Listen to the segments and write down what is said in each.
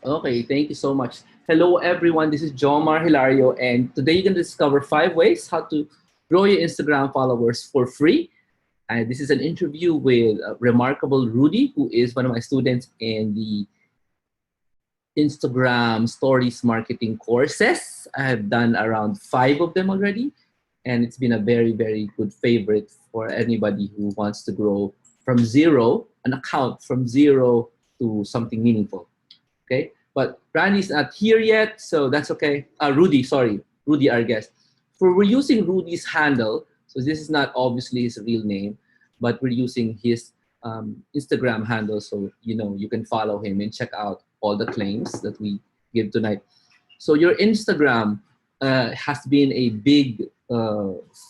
Okay, thank you so much. Hello, everyone. This is Jomar Hilario, and today you're going to discover 5 ways how to grow your Instagram followers for free. And this is an interview with remarkable Rudy, who is one of my students in the Instagram stories marketing courses. I have done around 5 of them already, and it's been a very, very good favorite for anybody who wants to grow from zero, an account from zero to something meaningful. Okay, but Randy's not here yet, so that's okay. Rudy, sorry, Rudy, our guest. For we're using Rudy's handle, so this is not obviously his real name, but we're using his Instagram handle, so you can follow him and check out all the claims that we give tonight. So your Instagram has been a big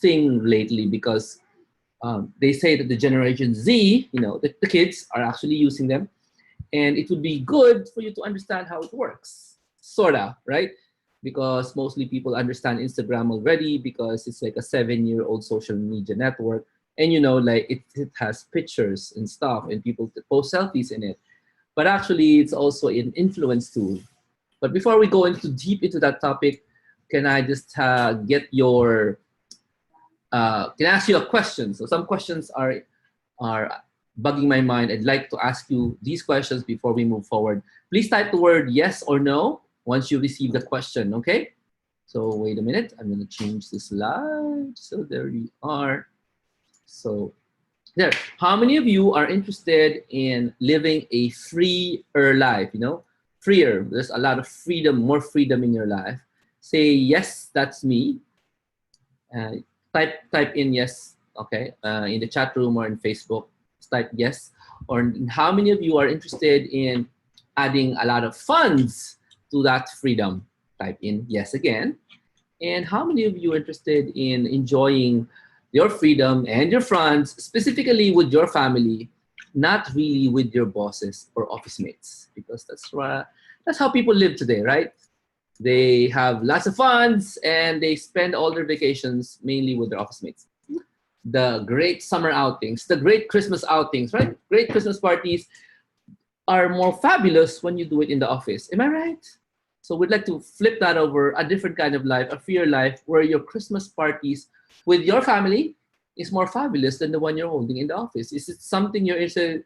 thing lately because they say that the Generation Z, the kids are actually using them, and it would be good for you to understand how it works, sorta, right? Because mostly people understand Instagram already because it's like a 7-year-old social media network, and like it has pictures and stuff, and people post selfies in it. But actually, it's also an influence tool. But before we go into deep into that topic, can I just get your can I ask you a question? So some questions are bugging my mind. I'd like to ask you these questions before we move forward. Please type the word yes or no once you receive the question, okay? So wait a minute. I'm going to change the slide. So there you are. So there. How many of you are interested in living a freer life? Freer. There's a lot of freedom, more freedom in your life. Say yes, that's me. Uh, type in yes, okay, in the chat room or in Facebook. Just type yes. Or how many of you are interested in adding a lot of funds to that freedom? Type in yes again. And how many of you are interested in enjoying your freedom and your funds, specifically with your family, not really with your bosses or office mates? Because that's how people live today, right? They have lots of funds and they spend all their vacations mainly with their office mates. The great summer outings, the great Christmas outings, right? Great Christmas parties are more fabulous when you do it in the office. Am I right? So we'd like to flip that over, a different kind of life, a freer life where your Christmas parties with your family is more fabulous than the one you're holding in the office. Is it something you're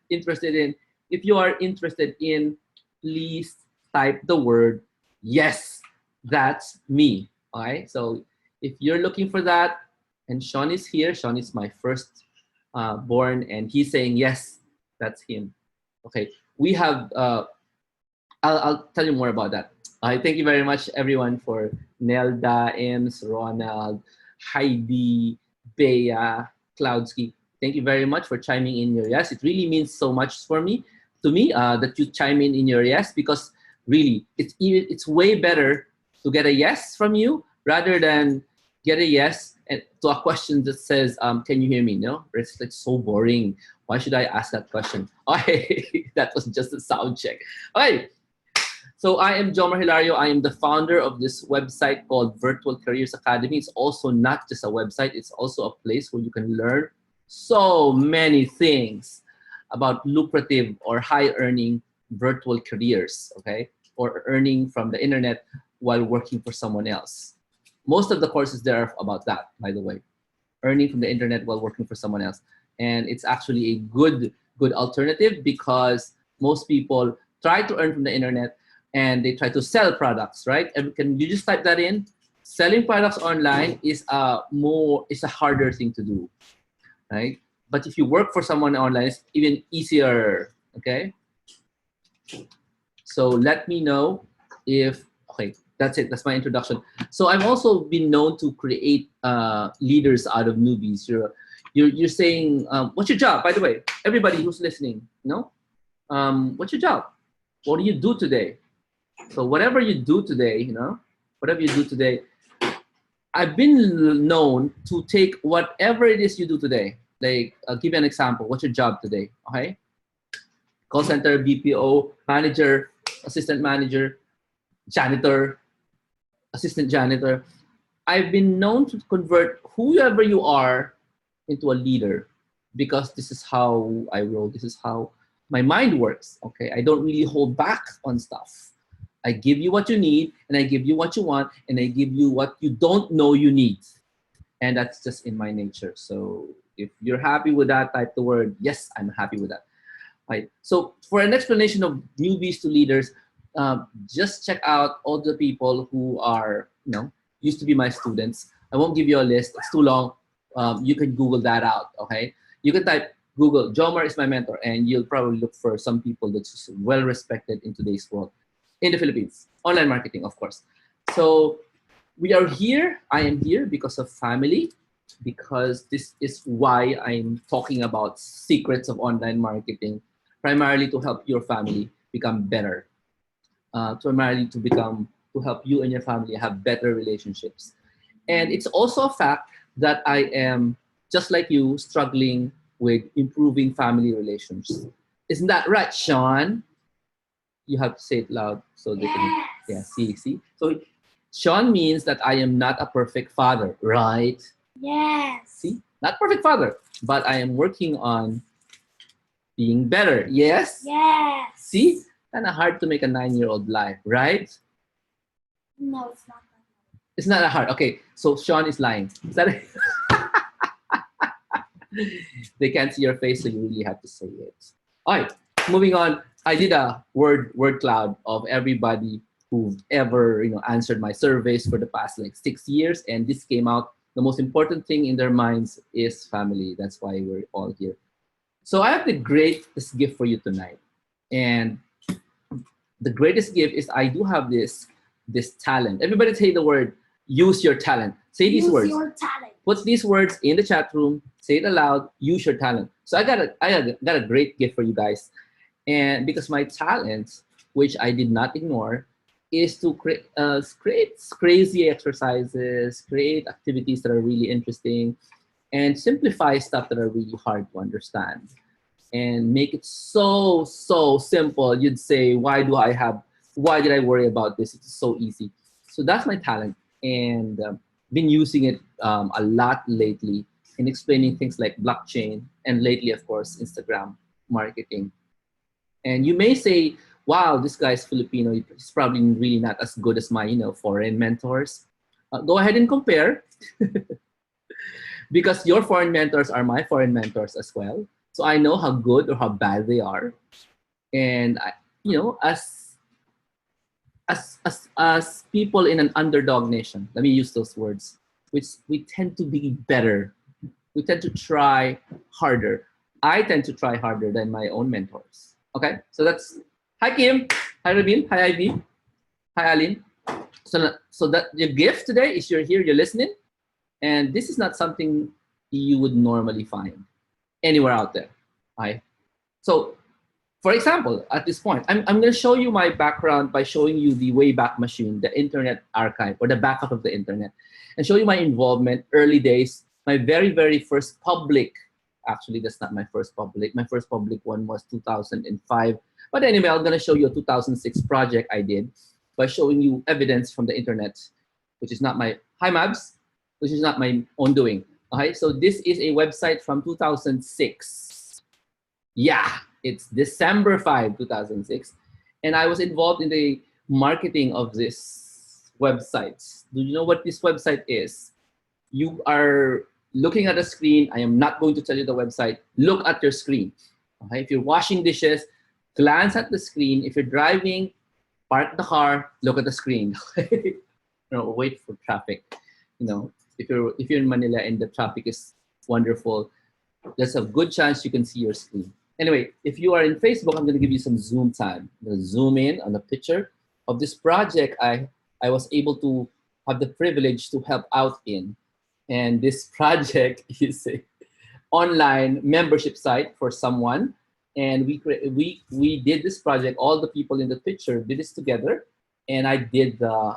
interested in? If you are interested in, please type the word yes. That's me. All right. So if you're looking for that, and Sean is here, Sean is my first born, and he's saying yes, that's him. Okay. We have I'll tell you more about that. Thank you very much, everyone, for Nelda, Ems, Ronald, Heidi, Bea, Cloudsky. Thank you very much for chiming in your yes. It really means so much to me, that you chime in your yes, because really, it's way better to get a yes from you rather than get a yes and to a question that says, "Can you hear me?" No, it's like so boring. Why should I ask that question? Okay, that was just a sound check. Okay, so I am Jomar Hilario. I am the founder of this website called Virtual Careers Academy. It's also not just a website, it's also a place where you can learn so many things about lucrative or high earning virtual careers, okay? Or earning from the internet while working for someone else. Most of the courses there are about that, by the way, earning from the internet while working for someone else. And it's actually a good alternative because most people try to earn from the internet and they try to sell products, right? And can you just type that in? Selling products online is a harder thing to do, right? But if you work for someone online, it's even easier. Okay. So let me know if okay. That's it. That's my introduction. So I've also been known to create leaders out of newbies. You're saying, what's your job? By the way, everybody who's listening, what's your job? What do you do today? So whatever you do today, whatever you do today, I've been known to take whatever it is you do today. Like, I'll give you an example. What's your job today? Okay, call center, BPO, manager, assistant manager, janitor, assistant janitor. I've been known to convert whoever you are into a leader because this is how I roll. This is how my mind works. Okay, I don't really hold back on stuff. I give you what you need, and I give you what you want, and I give you what you don't know you need. And that's just in my nature. So if you're happy with that, type the word yes, I'm happy with that. Right. So for an explanation of newbies to leaders, just check out all the people who are, used to be my students. I won't give you a list. It's too long. You can Google that out. Okay. You can type Google, Jomar is my mentor, and you'll probably look for some people that's well respected in today's world in the Philippines. Online marketing, of course. So we are here. I am here because of family, because this is why I'm talking about secrets of online marketing, primarily to help your family become better, primarily to help you and your family have better relationships. And it's also a fact that I am, just like you, struggling with improving family relations. Isn't that right, Sean? You have to say it loud so they can, yeah, see. So Sean means that I am not a perfect father, right? Yes. See, not perfect father, but I am working on being better. Yes? Yes. See, kind of hard to make a 9-year-old lie, right? No, it's not. It's not that hard. Okay, so Sean is lying. Is that it? They can't see your face, so you really have to say it. All right, moving on. I did a word cloud of everybody who've ever answered my surveys for the past like 6 years, and this came out. The most important thing in their minds is family. That's why we're all here. So I have the greatest gift for you tonight, and the greatest gift is I do have this talent. Everybody say the word. Use your talent. Say these words. Use your talent. Put these words in the chat room. Say it aloud. Use your talent. So I got a great gift for you guys, and because my talent, which I did not ignore, is to create crazy exercises, create activities that are really interesting, and simplify stuff that are really hard to understand, and make it so simple. You'd say, why did I worry about this? It's so easy. So that's my talent, and been using it a lot lately in explaining things like blockchain, and lately, of course, Instagram marketing. And you may say, wow, this guy's Filipino. He's probably really not as good as my foreign mentors. Go ahead and compare, because your foreign mentors are my foreign mentors as well. So I know how good or how bad they are. And as people in an underdog nation, let me use those words, which we tend to be better. We tend to try harder. I tend to try harder than my own mentors. Okay, so that's, hi Kim, hi Rabin, hi Ivy, hi Aline. So that your gift today is you're here, you're listening, and this is not something you would normally find anywhere out there. Right? So, for example, at this point, I'm going to show you my background by showing you the Wayback Machine, the Internet Archive, or the backup of the Internet, and show you my involvement, early days, my very first public. Actually, that's not my first public. My first public one was 2005. But anyway, I'm going to show you a 2006 project I did by showing you evidence from the internet, which is not my, hi Mabs, which is not my own doing. Okay, so this is a website from 2006. Yeah, it's December 5, 2006. And I was involved in the marketing of this website. Do you know what this website is? You are looking at a screen. I am not going to tell you the website. Look at your screen. Okay? If you're washing dishes, glance at the screen. If you're driving, park the car, look at the screen. Wait for traffic. If you're in Manila and the traffic is wonderful, there's a good chance you can see your screen. Anyway, if you are in Facebook, I'm going to give you some zoom time. I'm going to zoom in on the picture of this project I was able to have the privilege to help out in. And this project is an online membership site for someone. And we did this project. All the people in the picture did this together. And I did the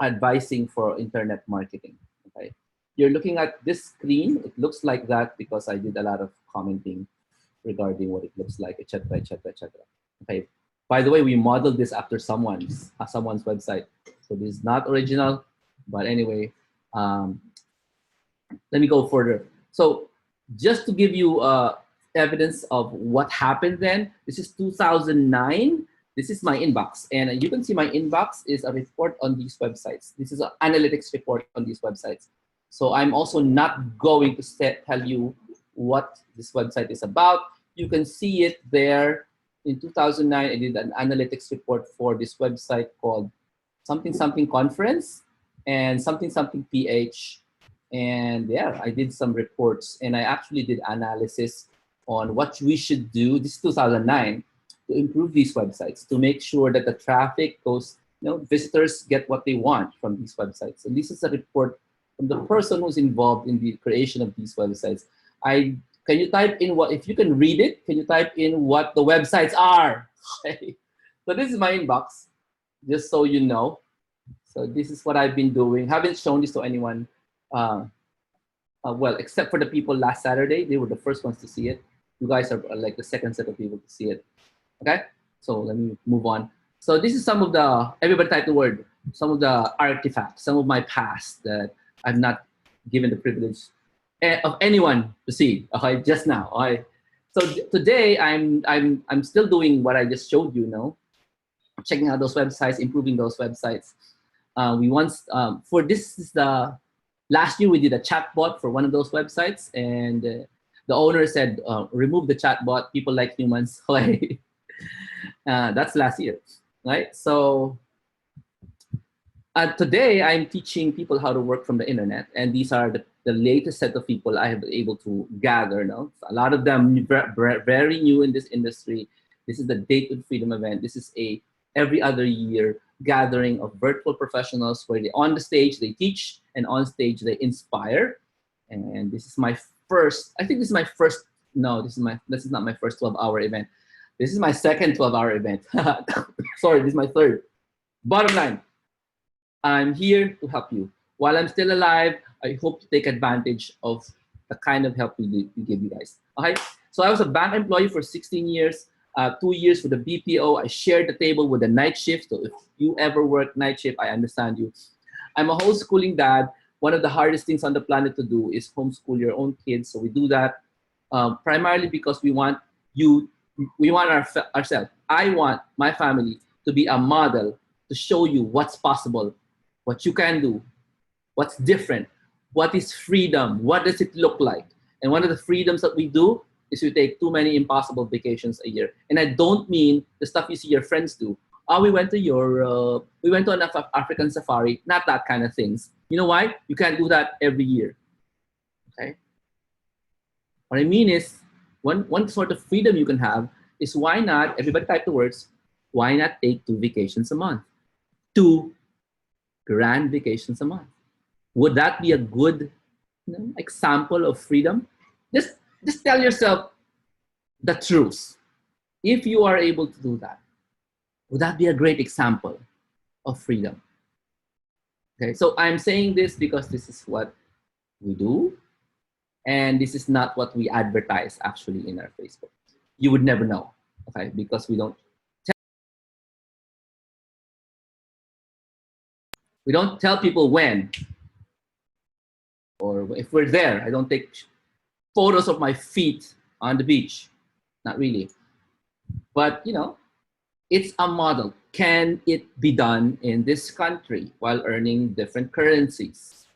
advising for internet marketing. Okay, you're looking at this screen. It looks like that because I did a lot of commenting regarding what it looks like, etc., etc., etc. Okay. By the way, we modeled this after someone's website, so this is not original. But anyway, let me go further. So just to give you evidence of what happened then, this is 2009. This is my inbox, and you can see my inbox is a report on these websites. This is an analytics report on these websites. So I'm also not going to tell you what this website is about. You can see it there. In 2009, I did an analytics report for this website called something something conference and something something PH. And yeah, I did some reports, and I actually did analysis on what we should do. This is 2009, to improve these websites, to make sure that the traffic goes, visitors get what they want from these websites. And this is a report from the person who's involved in the creation of these websites. Can you type in what, if you can read it, can you type in what the websites are? Okay. So this is my inbox, just so you know. So this is what I've been doing. Haven't shown this to anyone, well, except for the people last Saturday. They were the first ones to see it. You guys are like the second set of people to see it. Okay, so let me move on. So this is some of the, everybody type the word, some of the artifacts, some of my past that I've not given the privilege of anyone to see. Okay, just now. Okay. So today I'm still doing what I just showed you. Checking out those websites, improving those websites. We once for this is the last year we did a chatbot for one of those websites, and the owner said remove the chatbot. People like humans. That's last year, right? So today I'm teaching people how to work from the internet, and these are the latest set of people I have been able to gather. A lot of them very new in this industry. This is the Date with Freedom event. This is a every other year gathering of virtual professionals where they on the stage they teach, and on stage they inspire. And this is my first. I think this is my first. No, this is not my first 12-hour event. This is my second 12-hour event. Sorry, this is my third. Bottom line, I'm here to help you. While I'm still alive, I hope to take advantage of the kind of help we give you guys. Okay, so I was a bank employee for 16 years, 2 years for the BPO. I shared the table with the night shift. So if you ever work night shift, I understand you. I'm a homeschooling dad. One of the hardest things on the planet to do is homeschool your own kids. So we do that primarily because we want ourselves. I want my family to be a model to show you what's possible, what you can do, what's different, what is freedom, what does it look like. And one of the freedoms that we do is we take too many impossible vacations a year. And I don't mean the stuff you see your friends do. We went to Europe, we went to an African safari, not that kind of things. You know why? You can't do that every year. Okay? What I mean is, one sort of freedom you can have is, why not, everybody type the words, why not take 2 vacations a month? 2 grand vacations a month. Would that be a good example of freedom? Just tell yourself the truth. If you are able to do that, would that be a great example of freedom? Okay, so I'm saying this because this is what we do, and this is not what we advertise actually in our Facebook. You would never know, okay, because we don't tell people when, or if we're there. I don't take photos of my feet on the beach, not really. But it's a model. Can it be done in this country while earning different currencies?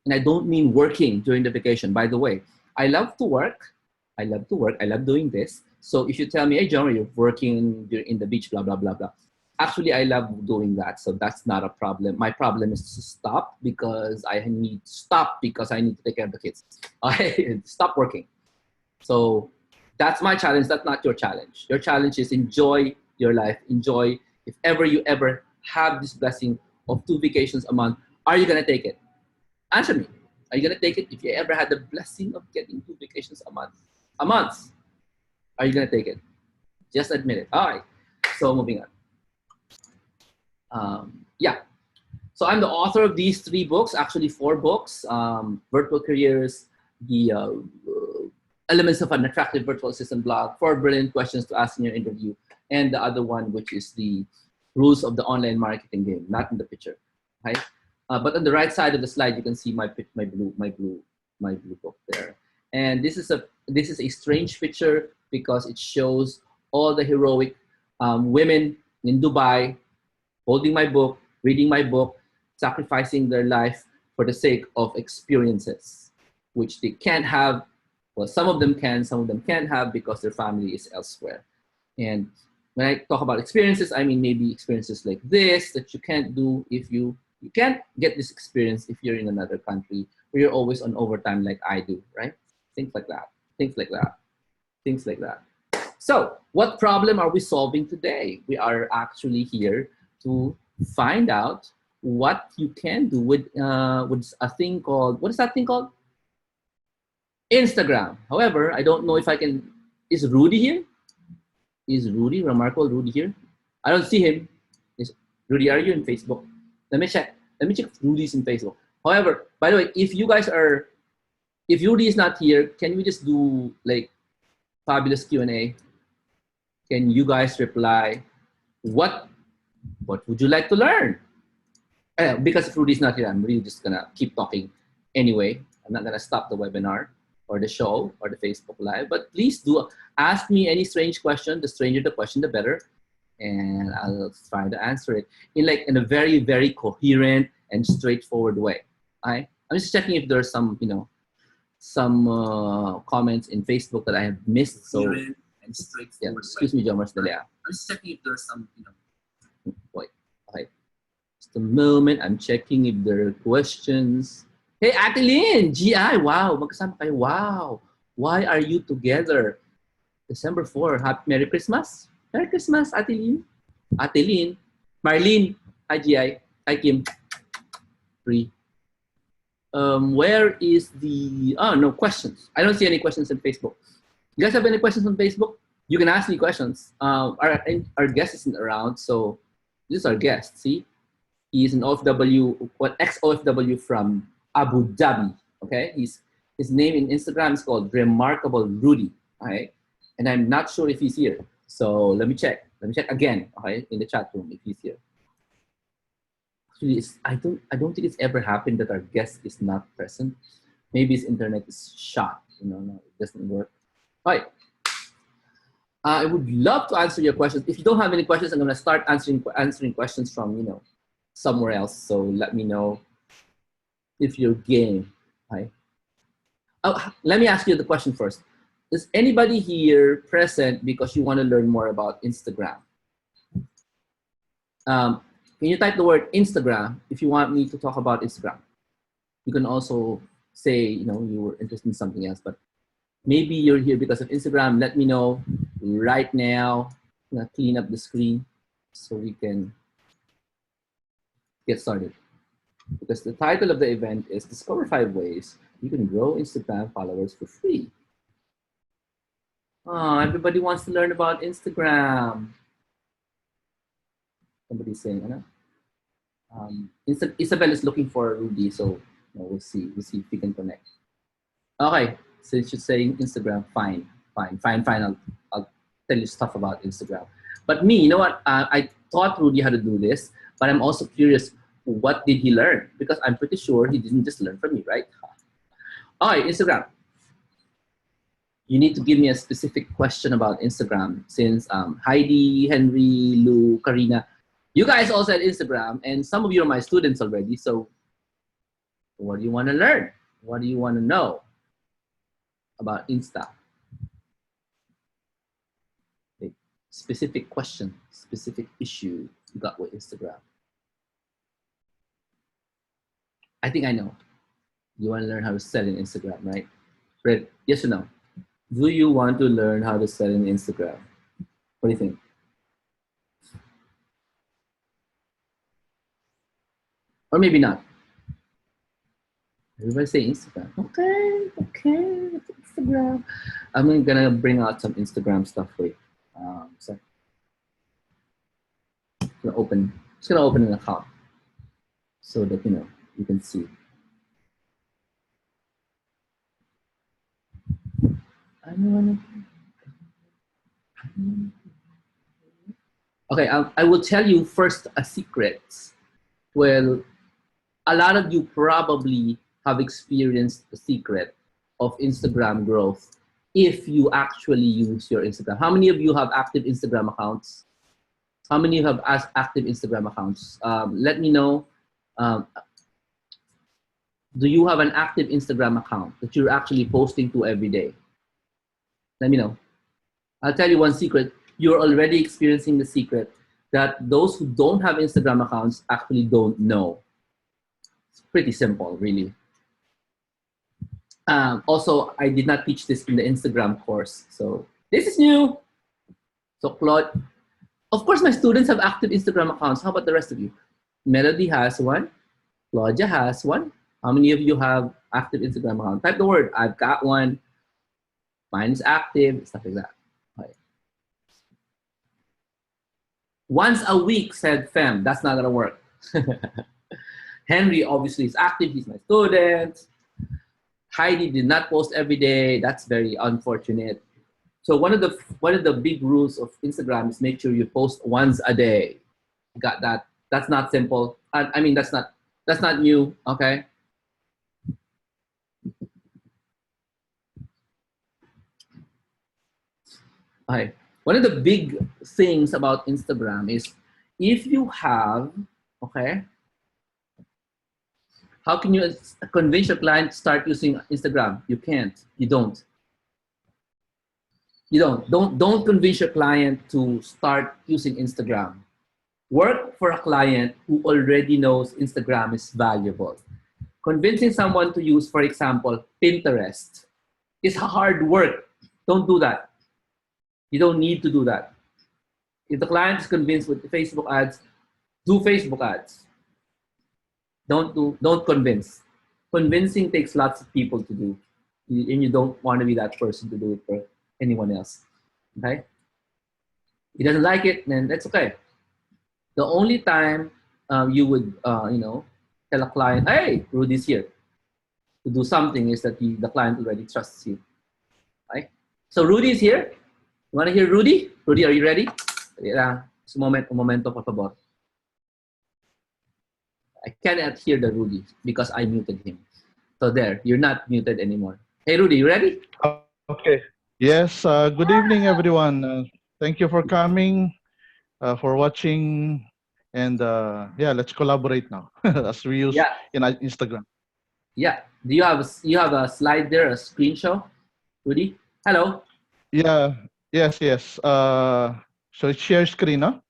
And I don't mean working during the vacation. By the way, I love to work. I love doing this. So if you tell me, hey, John, you're working in the beach, blah, blah, blah, blah. Actually, I love doing that. So that's not a problem. My problem is to stop because I need to take care of the kids. I stop working. So that's my challenge. That's not your challenge. Your challenge is enjoy your life. Enjoy. If you ever have this blessing of 2 vacations a month, are you going to take it? Answer me. Are you going to take it if you ever had the blessing of getting 2 vacations a month? Are you going to take it? Just admit it. All right. So moving on. Yeah. So I'm the author of these 3 books, actually 4 books. Virtual Careers, the Elements of an Attractive Virtual Assistant blog, 4 brilliant questions to ask in your interview, and the other one, which is the Rules of the Online Marketing Game, not in the picture, right? But on the right side of the slide, you can see my blue book there. And this is a strange picture because it shows all the heroic women in Dubai holding my book, reading my book, sacrificing their life for the sake of experiences, which they can't have. Well, some of them can, some of them can't have because their family is elsewhere. And when I talk about experiences, I mean maybe experiences like this that you can't do if you can't get this experience if you're in another country where you're always on overtime like I do, right? Things like that. Things like that. Things like that. So, what problem are we solving today? We are actually here to find out what you can do with a thing called, what is that thing called? Instagram. However, I don't know if I can. Is Rudy here? Is Rudy, remarkable Rudy here? I don't see him. Is Rudy, are you in Facebook? Let me check. Let me check if Rudy's in Facebook. However, by the way, if Rudy is not here, can we just do like fabulous Q&A? Can you guys reply? What would you like to learn? Because if Rudy's not here, I'm really just gonna keep talking anyway. I'm not gonna stop the webinar or the show or the Facebook Live, but please do ask me any strange question. The stranger the question, the better, and I'll try to answer it in a very, very coherent and straightforward way. I'm just checking if there's some comments in Facebook that I have missed. So and straightforward. Yeah, excuse me, John Marcelia. I'm just checking if there's some wait. Okay. Just a moment. I'm checking if there are questions. Hey, Ate Lynn, GI, wow, magkasama kayo, wow. Why are you together? December 4, Merry Christmas. Merry Christmas, Ate Lynn. Ate Lynn, Marlene, hi GI, hi Kim. Free. Where is the, no questions. I don't see any questions on Facebook. You guys have any questions on Facebook? You can ask me questions. Our guest isn't around, so this is our guest, see? He's an OFW, ex-OFW from Abu Dhabi, okay? His name in Instagram is called Remarkable Rudy, okay? And I'm not sure if he's here. So let me check. Let me check again, okay, in the chat room if he's here. Actually, I don't think it's ever happened that our guest is not present. Maybe his internet is shot, no, it doesn't work. All right. I would love to answer your questions. If you don't have any questions, I'm gonna start answering questions from, somewhere else. So let me know if you're game, right? Oh, let me ask you the question first. Is anybody here present because you want to learn more about Instagram? Can you type the word Instagram if you want me to talk about Instagram? You can also say, you were interested in something else, but maybe you're here because of Instagram. Let me know right now. I'm gonna clean up the screen so we can get started. Because the title of the event is Discover 5 Ways You Can Grow Instagram Followers for Free. Oh, everybody wants to learn about Instagram. Somebody's saying, Isabel is looking for Rudy, so we'll see if we can connect. Okay, since you're saying Instagram, fine. I'll tell you stuff about Instagram. But me, you know what? I taught Rudy how to do this, but I'm also curious, what did he learn? Because I'm pretty sure he didn't just learn from me, right? All right, Instagram. You need to give me a specific question about Instagram since Heidi, Henry, Lou, Karina, you guys all said Instagram, and some of you are my students already. So what do you want to learn? What do you want to know about Insta? A specific question, specific issue you got with Instagram. I think I know. You want to learn how to sell in Instagram, right? Fred, yes or no? Do you want to learn how to sell in Instagram? What do you think? Or maybe not. Everybody say Instagram. Okay, Instagram. I'm gonna bring out some Instagram stuff for you. So I'm just gonna open an account so that you can see. Okay, I will tell you first a secret. Well, a lot of you probably have experienced the secret of Instagram growth if you actually use your Instagram. How many of you have active Instagram accounts? How many of you have active Instagram accounts? Let me know. Um, do you have an active Instagram account that you're actually posting to every day? Let me know. I'll tell you one secret. You're already experiencing the secret that those who don't have Instagram accounts actually don't know. It's pretty simple, really. Also, I did not teach this in the Instagram course. So this is new. So Claude, of course, my students have active Instagram accounts. How about the rest of you? Melody has one. Claudia has one. How many of you have active Instagram account? Type the word, I've got one. Mine is active, stuff like that. Okay. Once a week, said Fem. That's not gonna work. Henry obviously is active. He's my student. Heidi did not post every day. That's very unfortunate. So one of the big rules of Instagram is make sure you post once a day. Got that? That's not simple. I mean that's not new. Okay. Okay. One of the big things about Instagram is if you have, okay, how can you convince your client to start using Instagram? You can't. You don't. You don't convince your client to start using Instagram. Work for a client who already knows Instagram is valuable. Convincing someone to use, for example, Pinterest is hard work. Don't do that. You don't need to do that. If the client is convinced with Facebook ads, do Facebook ads. Don't convince. Convincing takes lots of people to do, and you don't want to be that person to do it for anyone else. Okay? He doesn't like it, then that's okay. The only time you would tell a client, "Hey, Rudy's here," to do something is that the client already trusts you. Right? So Rudy's here. You want to hear Rudy? Rudy, are you ready? Un momento, por favor. I cannot hear the Rudy because I muted him. So there, you're not muted anymore. Hey, Rudy, you ready? Okay. Yes. Good evening, everyone. Thank you for coming, for watching, and yeah, let's collaborate now as we use in Instagram. Yeah. Do you have a slide there, a screenshot, Rudy? Hello. Yeah. Yes. Yes. So it's share screen, huh?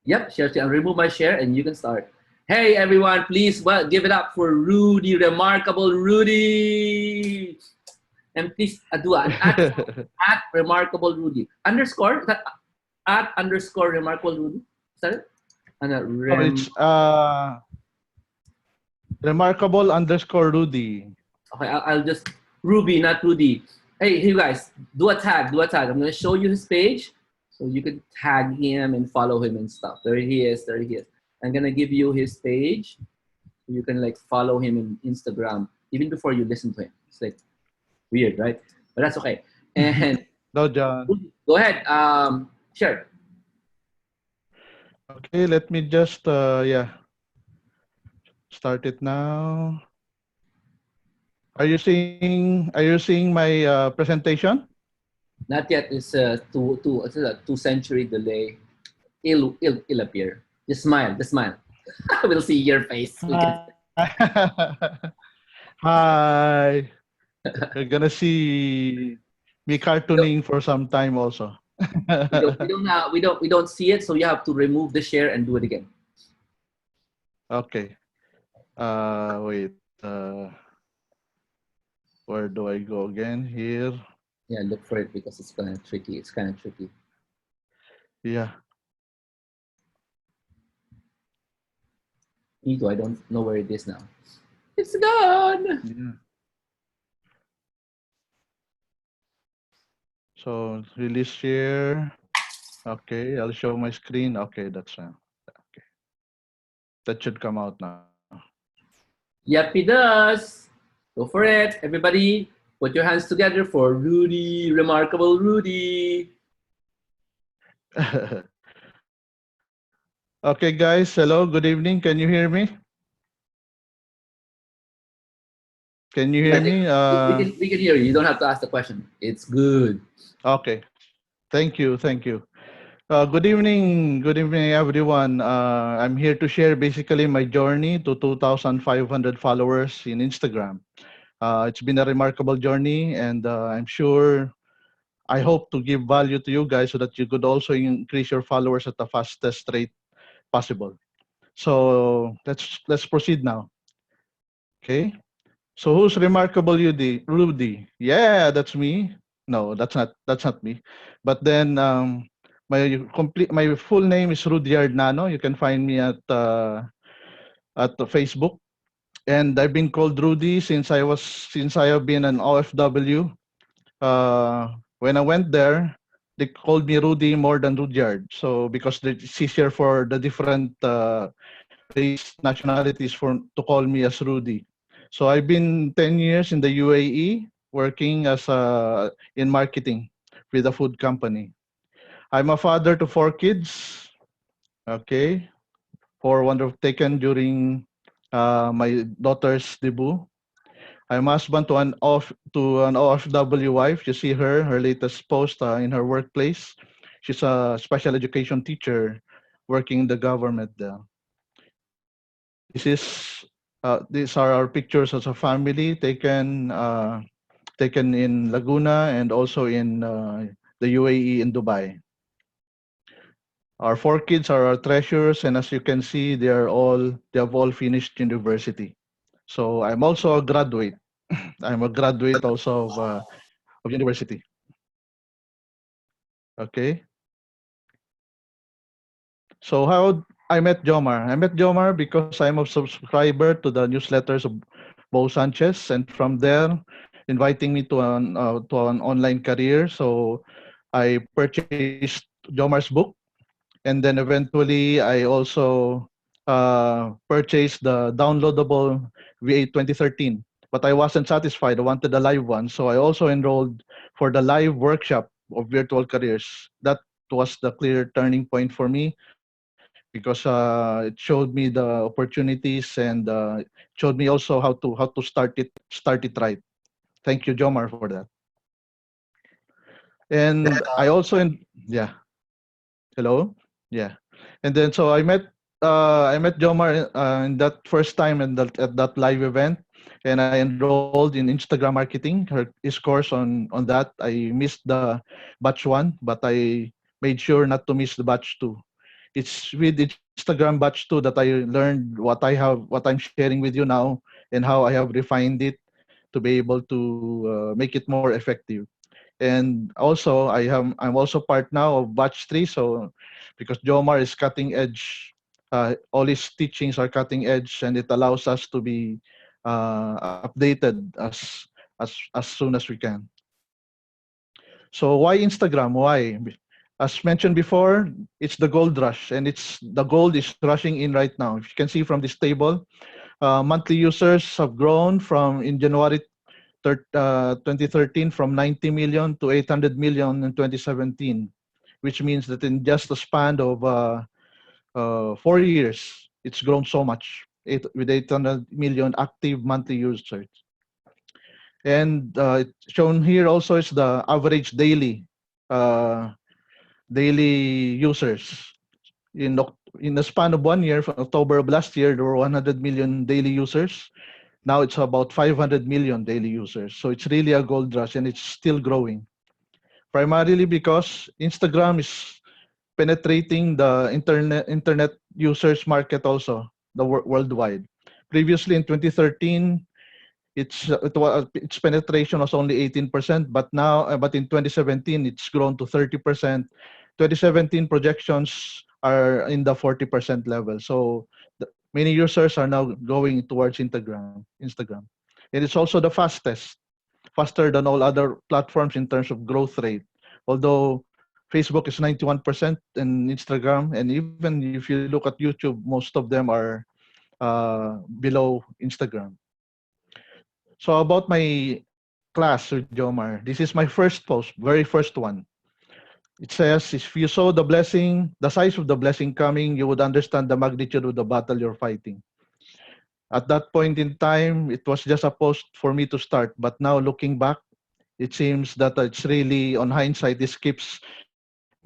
Yep. Share. I'll remove my share, and you can start. Hey, everyone! Please, give it up for Rudy, remarkable Rudy. And please do at remarkable Rudy underscore that at underscore remarkable Rudy. Is that it? And it's remarkable underscore Rudy. Okay, I'll just Ruby, not Rudy. Hey, you guys, do a tag. I'm gonna show you his page, so you can tag him and follow him and stuff. There he is. I'm gonna give you his page, so you can like follow him in Instagram even before you listen to him. It's like weird, right? But that's okay. And no, John. Go ahead. Share. Okay, let me just start it now. Are you seeing my presentation? Not yet. It's a 2-century delay. It'll appear. Just smile. We'll see your face. Hi. You're gonna see me cartooning for some time also. we don't see it, so you have to remove the share and do it again. Okay. Wait. Where do I go again? Here. Yeah, look for it because it's kind of tricky. Yeah. Me too. I don't know where it is now. It's gone. Yeah. So release share. Okay, I'll show my screen. Okay, that's okay. That should come out now. Yep, it does. Go for it, everybody. Put your hands together for Rudy, remarkable Rudy. Okay, guys. Hello. Good evening. Can you hear me? Can you hear me? We can hear you. You don't have to ask the question. It's good. Okay. Thank you. Good evening, everyone. I'm here to share basically my journey to 2,500 followers in Instagram. It's been a remarkable journey, and I'm sure I hope to give value to you guys so that you could also increase your followers at the fastest rate possible. So let's proceed now. Okay. So who's remarkable, Rudy? Yeah, that's me. No, that's not me. But then my full name is Rudyard Nano. You can find me at the Facebook, and I've been called Rudy since I have been an OFW. When I went there, they called me Rudy more than Rudyard. So because it's easier for the different race nationalities for to call me as Rudy. So I've been 10 years in the UAE working as in marketing with a food company. I'm a father to four kids. Okay, four one were taken during my daughter's debut. I'm husband to an OFW wife. You see her latest post in her workplace. She's a special education teacher working in the government there. This is these are our pictures as a family taken in Laguna and also in the UAE in Dubai. Our four kids are our treasures, and as you can see, they have all finished university. So I'm also a graduate. I'm a graduate also of university. Okay. So how I met Jomar? I met Jomar because I'm a subscriber to the newsletters of Bo Sanchez, and from there, inviting me to an online career. So I purchased Jomar's book, and then eventually I also purchased the downloadable V8 2013. But I wasn't satisfied. I wanted the live one, so I also enrolled for the live workshop of virtual careers. That was the clear turning point for me because it showed me the opportunities and showed me also how to start it right. Thank you, Jomar, for that. And I also yeah, hello, yeah, and then so I met Jomar in that first time at that live event, and I enrolled in Instagram marketing. His course on that. I missed the batch one, but I made sure not to miss the batch two. It's with Instagram batch 2 that I learned what I'm sharing with you now, and how I have refined it to be able to make it more effective. And also I'm also part now of batch 3, so because Jomar is cutting edge, all his teachings are cutting edge, and it allows us to be updated as soon as we can. So why Instagram? Why? As mentioned before, it's the gold rush, and the gold is rushing in right now. If you can see from this table, monthly users have grown from in January 2013 from 90 million to 800 million in 2017, which means that in just a span of 4 years, it's grown so much with 800 million active monthly users. And shown here also is the average uh, daily users. In the span of 1 year, from October of last year, there were 100 million daily users. Now it's about 500 million daily users. So it's really a gold rush, and it's still growing. Primarily because Instagram is penetrating the internet users market also, the worldwide. Previously in 2013, its penetration was only 18%, but in 2017 it's grown to 30%. 2017 projections are in the 40% level. So many users are now going towards Instagram. And it's also the faster than all other platforms in terms of growth rate. Although Facebook is 91% and Instagram, and even if you look at YouTube, most of them are below Instagram. So about my class with Jomar, this is my first post, very first one. It says, if you saw the size of the blessing coming, you would understand the magnitude of the battle you're fighting. At that point in time, it was just a post for me to start. But now looking back, it seems that it's really, on hindsight, this keeps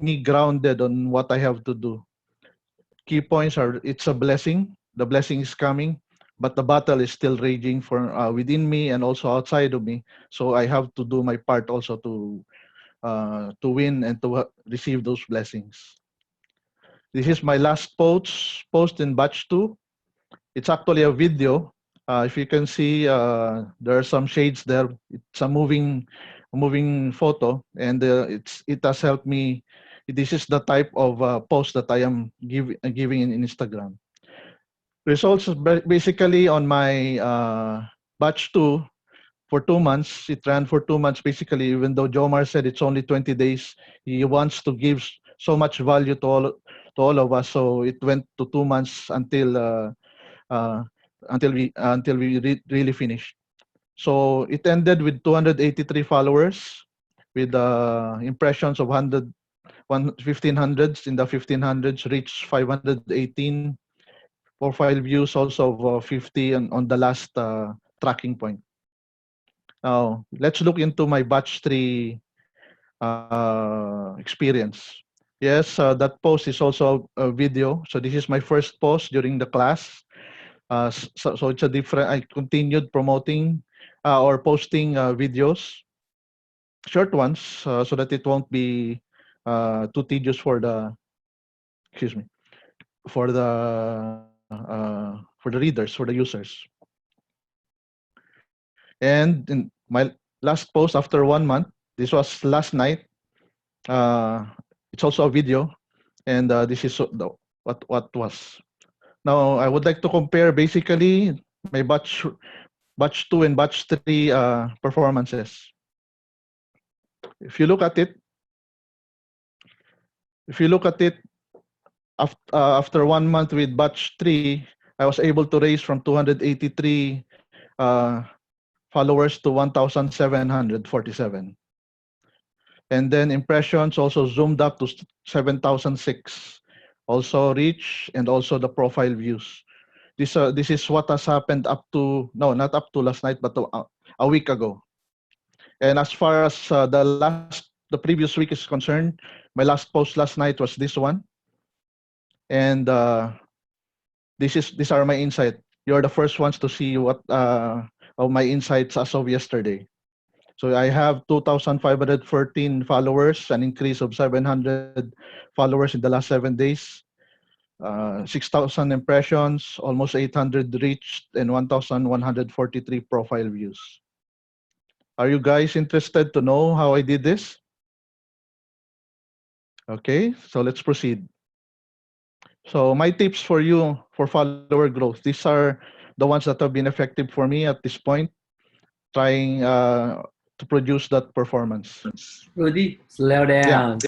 me grounded on what I have to do. Key points are it's a blessing. The blessing is coming, but the battle is still raging for within me and also outside of me. So I have to do my part also to win and to receive those blessings. This is my last post in batch two. It's actually a video. If you can see, there are some shades there. It's a moving photo, and it has helped me. This is the type of post that I am giving in Instagram. Results is basically on my batch two for 2 months. It ran for 2 months basically. Even though Jomar said it's only 20 days, he wants to give so much value to all of us. So it went to 2 months uh, until we really finished. So it ended with 283 followers, with impressions of 1500s. In the 1500s, reached 518 profile views, also of 50 on the last tracking point. Now let's look into my batch three experience. Yes, that post is also a video. So this is my first post during the class. So it's a different. I continued promoting or posting videos, short ones, so that it won't be too tedious for the excuse me for the readers, for the users. And in my last post after 1 month, this was last night. Uh, it's also a video, and this is what was. Now I would like to compare basically my batch two and batch three performances. If you look at it, if you look at it, after 1 month with batch three, I was able to raise from 283 followers to 1,747. And then impressions also zoomed up to 7,006. Also reach and also the profile views. This is what has happened up to, no, not up to last night, but a week ago. And as far as the previous week is concerned, my last post last night was this one. And these are my insights. You're the first ones to see what of my insights as of yesterday. So I have 2,513 followers, an increase of 700 followers in the last 7 days. 6,000 impressions, almost 800 reached, and 1,143 profile views. Are you guys interested to know how I did this? Okay, so let's proceed. So my tips for you for follower growth, these are the ones that have been effective for me at this point, trying to produce that performance. Rudy, slow down.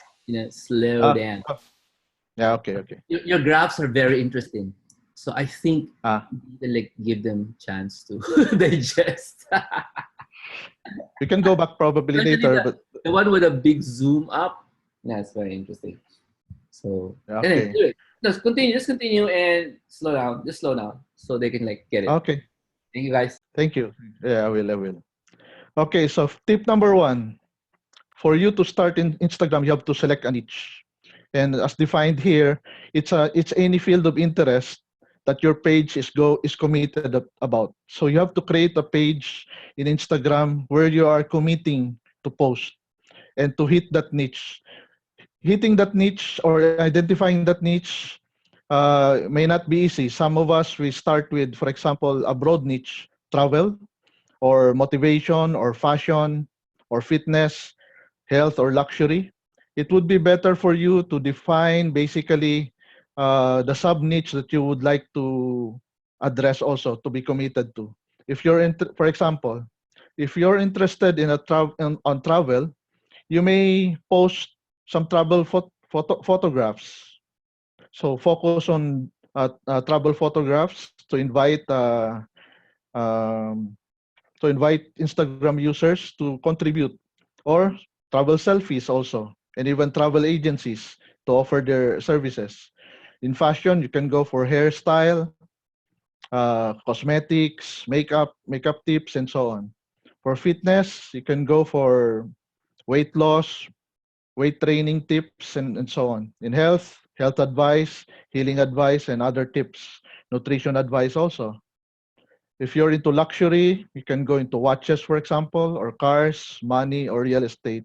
Slow down. Yeah, okay. Your graphs are very interesting. So I think Ah. like give them chance to digest. We can go back probably later, but the one with a big zoom up, that's very interesting. So okay. Anyway, just continue and slow down. Just slow down so they can like get it. Okay. Thank you guys. Thank you. Yeah, I will. Okay, so tip number one, for you to start in Instagram, you have to select a niche. And as defined here, it's any field of interest that your page is committed about. So you have to create a page in Instagram where you are committing to post and to hit that niche. Hitting that niche or identifying that niche may not be easy. Some of us, we start with, for example, a broad niche, travel or motivation or fashion or fitness, health or luxury. It would be better for you to define basically the sub niche that you would like to address, also to be committed to. If you're for example, if you're interested in on travel, you may post some travel photographs. So focus on travel photographs um, to invite Instagram users to contribute, or travel selfies also, and even travel agencies to offer their services. In fashion, you can go for hairstyle, cosmetics, makeup tips, and so on. For fitness, you can go for weight loss, weight training tips, and so on. In health, health advice, healing advice, and other tips, nutrition advice also. If you're into luxury, you can go into watches, for example, or cars, money, or real estate.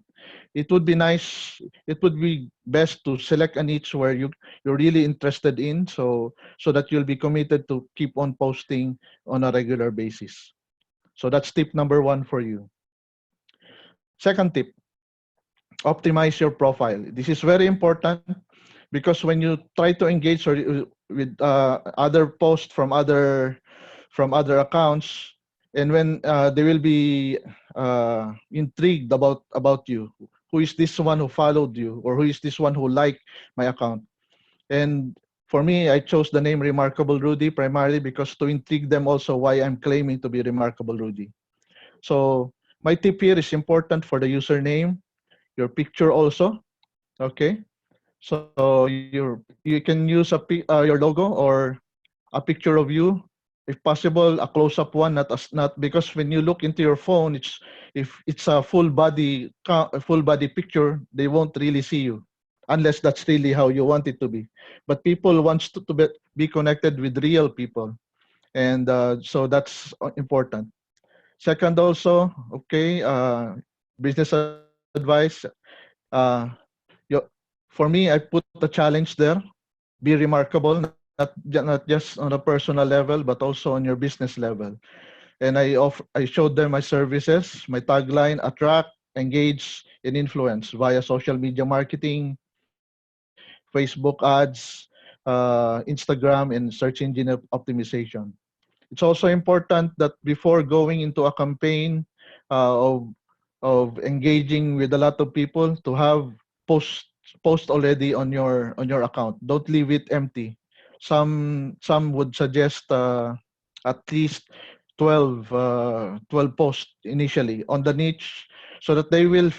It would be nice. It would be best to select a niche where you're really interested in, so that you'll be committed to keep on posting on a regular basis. So that's tip number one for you. Second tip: optimize your profile. This is very important because when you try to engage with other posts from other accounts, and when they will be intrigued about you, who is this one who followed you, or who is this one who liked my account. And for me, I chose the name Remarkable Rudy primarily because to intrigue them also why I'm claiming to be Remarkable Rudy. So my tip here is important for the username, your picture also. Okay, so you can use your logo or a picture of you, if possible, a close-up one, not because when you look into your phone, it's if it's a full body picture, they won't really see you, unless that's really how you want it to be. But people wants to be connected with real people, and so that's important. Second, also, okay, business advice. Uh, you, for me, I put a challenge there: be remarkable, not just on a personal level, but also on your business level. And I showed them my services, my tagline: attract, engage, and influence via social media marketing, Facebook ads, Instagram, and search engine optimization. It's also important that before going into a campaign of engaging with a lot of people, to have post post already on your account. Don't leave it empty. Some would suggest at least 12 posts initially on the niche, so that they will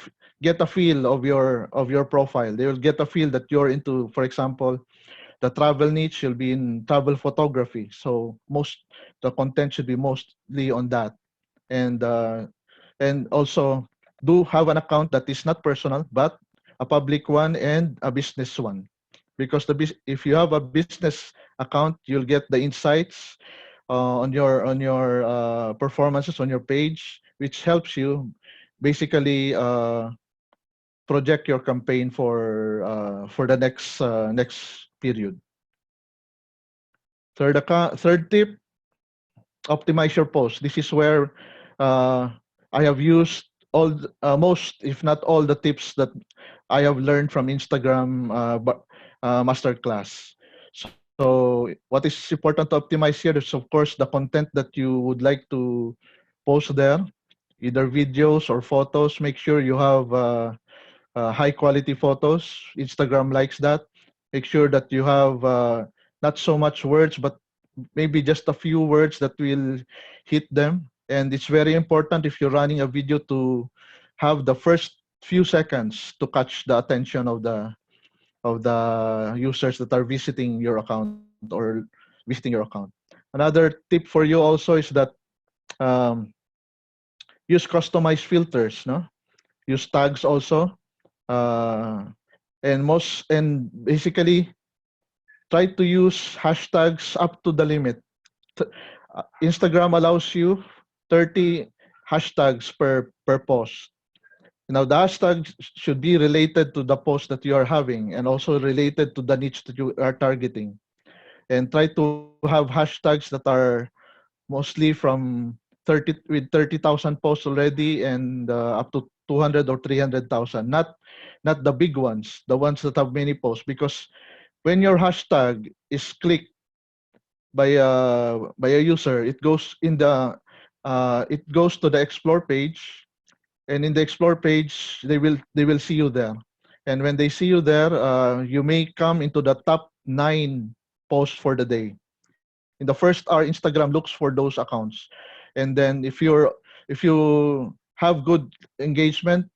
get a feel of your profile. They will get a feel that you're into, for example, the travel niche. You'll be in travel photography, so most the content should be mostly on that. And uh, and also do have an account that is not personal but a public one and a business one, because if you have a business account, you'll get the insights on your performances on your page, which helps you basically project your campaign for the next period. Third tip: optimize your post. This is where uh, I have used most, if not all, the tips that I have learned from Instagram masterclass. So what is important to optimize here is, of course, the content that you would like to post there, either videos or photos. Make sure you have high quality photos. Instagram likes that. Make sure that you have not so much words, but maybe just a few words that will hit them. And it's very important, if you're running a video, to have the first few seconds to catch the attention of the users that are visiting your account or visiting your account. Another tip for you also is that um, use customized filters, no? Use tags also, uh, and basically try to use hashtags up to the limit. Instagram allows you 30 hashtags per post. Now, the hashtags should be related to the post that you are having, and also related to the niche that you are targeting. And try to have hashtags that are mostly from 30,000 posts already, and up to 200 or 300,000. Not the big ones, the ones that have many posts, because when your hashtag is clicked by a user, it goes to the explore page, and in the explore page, they will see you there. And when they see you there, you may come into the top 9 posts for the day. In the first hour, Instagram looks for those accounts, and then if you have good engagement,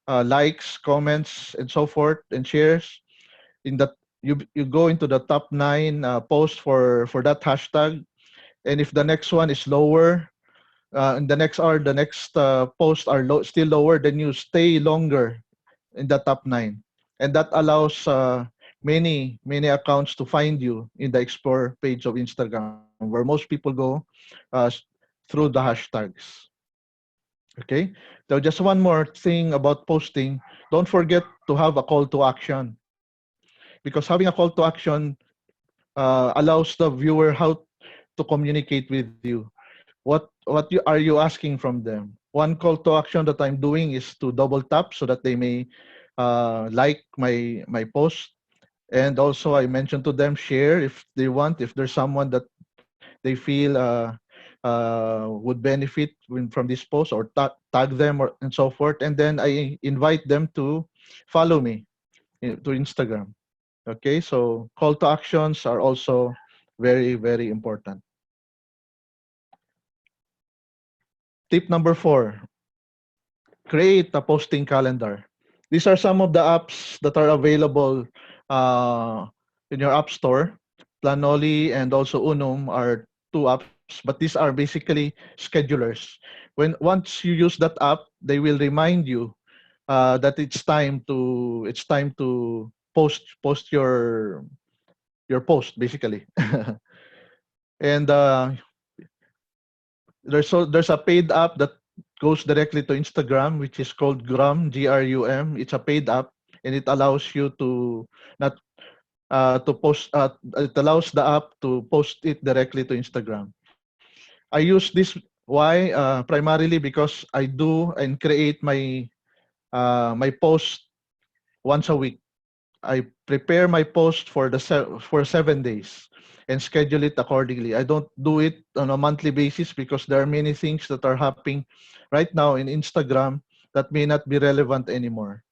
likes, comments, and so forth, and shares, in that you go into the top 9 posts for that hashtag. And if the next one is lower, in the next hour, the next posts are still lower, then you stay longer in the top 9, and that allows many accounts to find you in the explore page of Instagram, where most people go through the hashtags. Okay, so just one more thing about posting: don't forget to have a call to action, because having a call to action allows the viewer how to communicate with you. What are you asking from them? One call to action that I'm doing is to double tap so that they may like my post, and also I mentioned to them share if they want, if there's someone that they feel would benefit from this post, or tag them, or and so forth, and then I invite them to follow me to Instagram. Okay, so call to actions are also very important. Tip number 4: create a posting calendar. These are some of the apps that are available uh, in your app store. Planoli and also Unum are two apps, but these are basically schedulers. Once you use that app, they will remind you that it's time to post your post basically. And there's a paid app that goes directly to Instagram, which is called Grum, GRUM. It's a paid app, and it allows you to not to post. It allows the app to post it directly to Instagram. I use this. Why? Primarily because I do and create my post once a week. I prepare my post for 7 days and schedule it accordingly. I don't do it on a monthly basis because there are many things that are happening right now in Instagram that may not be relevant anymore.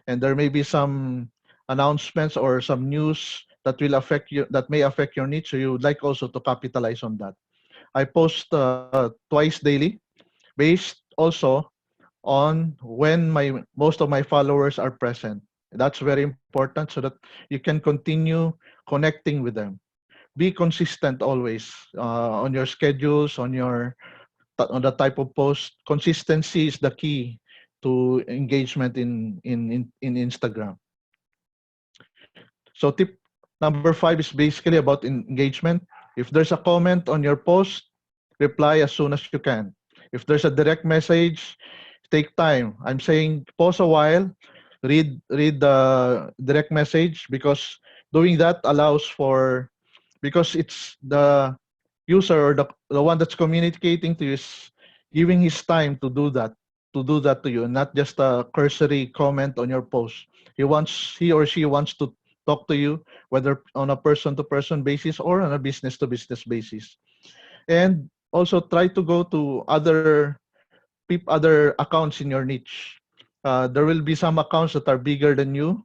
And there may be some announcements or some news that will affect you, that may affect your needs. So you would like also to capitalize on that. I post twice daily, based also on when most of my followers are present. That's very important so that you can continue connecting with them. Be consistent always on your schedules, on the type of post. Consistency is the key to engagement in Instagram. So tip number 5 is basically about engagement. If there's a comment on your post, reply as soon as you can. If there's a direct message, take time. I'm saying pause a while, read the direct message, because doing that allows for, because it's the user or the one that's communicating to you is giving his time to do that to you, not just a cursory comment on your post. He or she wants to talk to you, whether on a person to person basis or on a business to business basis. And also try to go to other accounts in your niche. There will be some accounts that are bigger than you.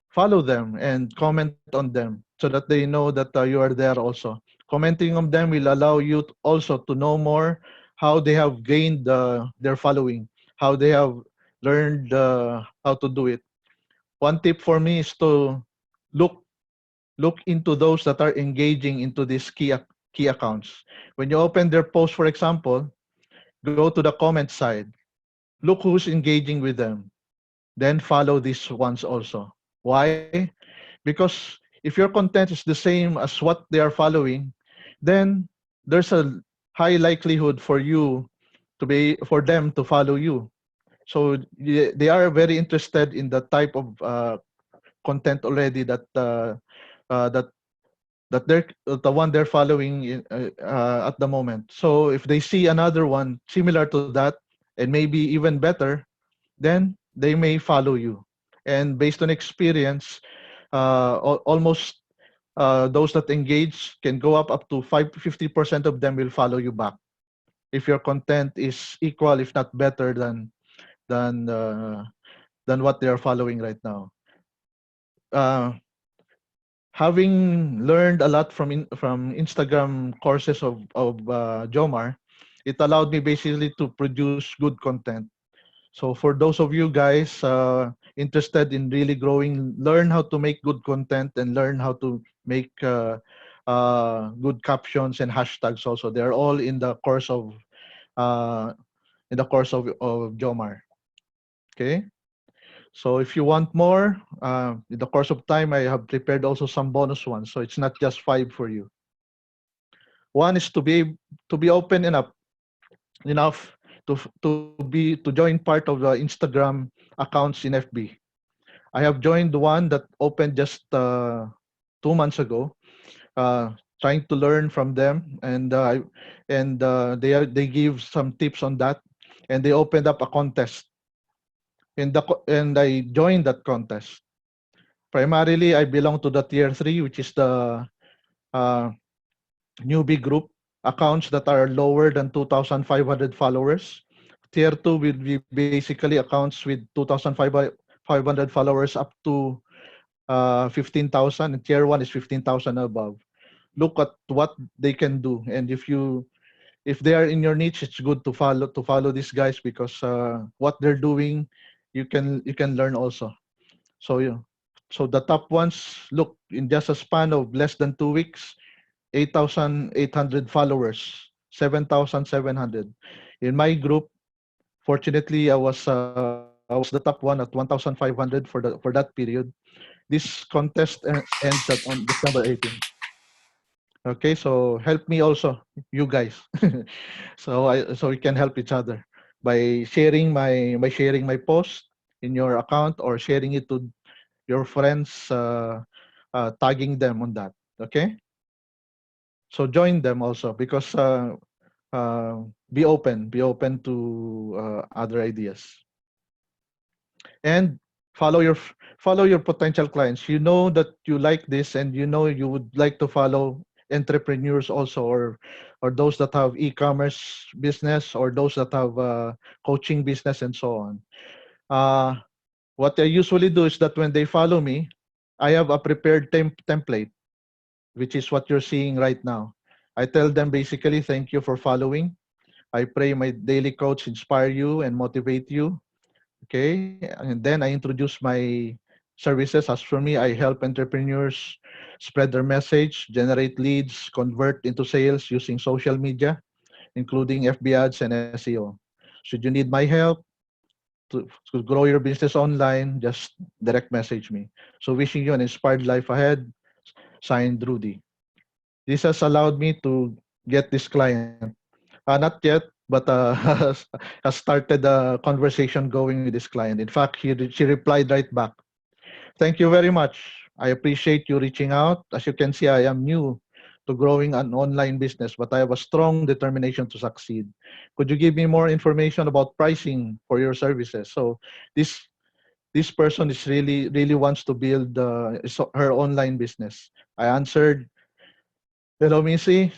Follow them and comment on them so that they know that you are there also. Commenting on them will allow you also to know more how they have gained their following, how they have learned how to do it. One tip for me is to look look into those that are engaging into these key accounts. When you open their post, for example, go to the comment side. Look who's engaging with them. Then follow these ones also. Why? Because if your content is the same as what they are following, then there's a high likelihood for them to follow you. So they are very interested in the type of content already that they're the one they're following at the moment. So if they see another one similar to that and maybe even better, then they may follow you. And based on experience, almost those that engage can go up to 50% of them will follow you back if your content is equal, if not better than uh, than what they are following right now. Uh, Having learned a lot from Instagram courses of Jomar, it allowed me basically to produce good content. So for those of you guys interested in really growing, learn how to make good content and learn how to make good captions and hashtags. Also, they're all uh, in the course of Jomar. Okay. So if you want more, in the course of time, I have prepared also some bonus ones. So it's not just 5 for you. One is to be open enough to join part of the Instagram accounts in FB. I have joined one that opened just 2 months ago, trying to learn from them, and they give some tips on that, and they opened up a contest, and I joined that contest. Primarily, I belong to the tier 3, which is the uh, newbie group, accounts that are lower than 2,500 followers. Tier 2 will be basically accounts with 2,500 followers up to 15,000, and tier 1 is 15,000 above. Look at what they can do, and if they are in your niche, it's good to follow these guys, because what they're doing, you can learn also. So yeah, so the top ones, look, in just a span of less than 2 weeks, 8,800 followers, 7,700. In my group, fortunately, I was the top one at 1,500 for that period. This contest ends on December 18th. Okay, so help me also, you guys, so we can help each other by sharing my post in your account, or sharing it to your friends, tagging them on that. Okay, so join them also, because be open to other ideas, and follow your potential clients. You know that you like this, and you know you would like to follow entrepreneurs also, or those that have e-commerce business, or those that have coaching business, and so on. uh, what I usually do is that when they follow me, I have a prepared template, which is what you're seeing right now. I tell them basically, thank you for following. I pray my daily quotes inspire you and motivate you. Okay. And then I introduce my services. As for me, I help entrepreneurs spread their message, generate leads, convert into sales using social media, including FB ads and SEO. Should you need my help to grow your business online, just direct message me. So wishing you an inspired life ahead. Signed, Rudy. This has allowed me to get this client. Not yet, but has started a conversation going with this client. In fact, she replied right back. Thank you very much. I appreciate you reaching out. As you can see, I am new to growing an online business, but I have a strong determination to succeed. Could you give me more information about pricing for your services? So this this person is really wants to build her online business. I answered, hello, Missy.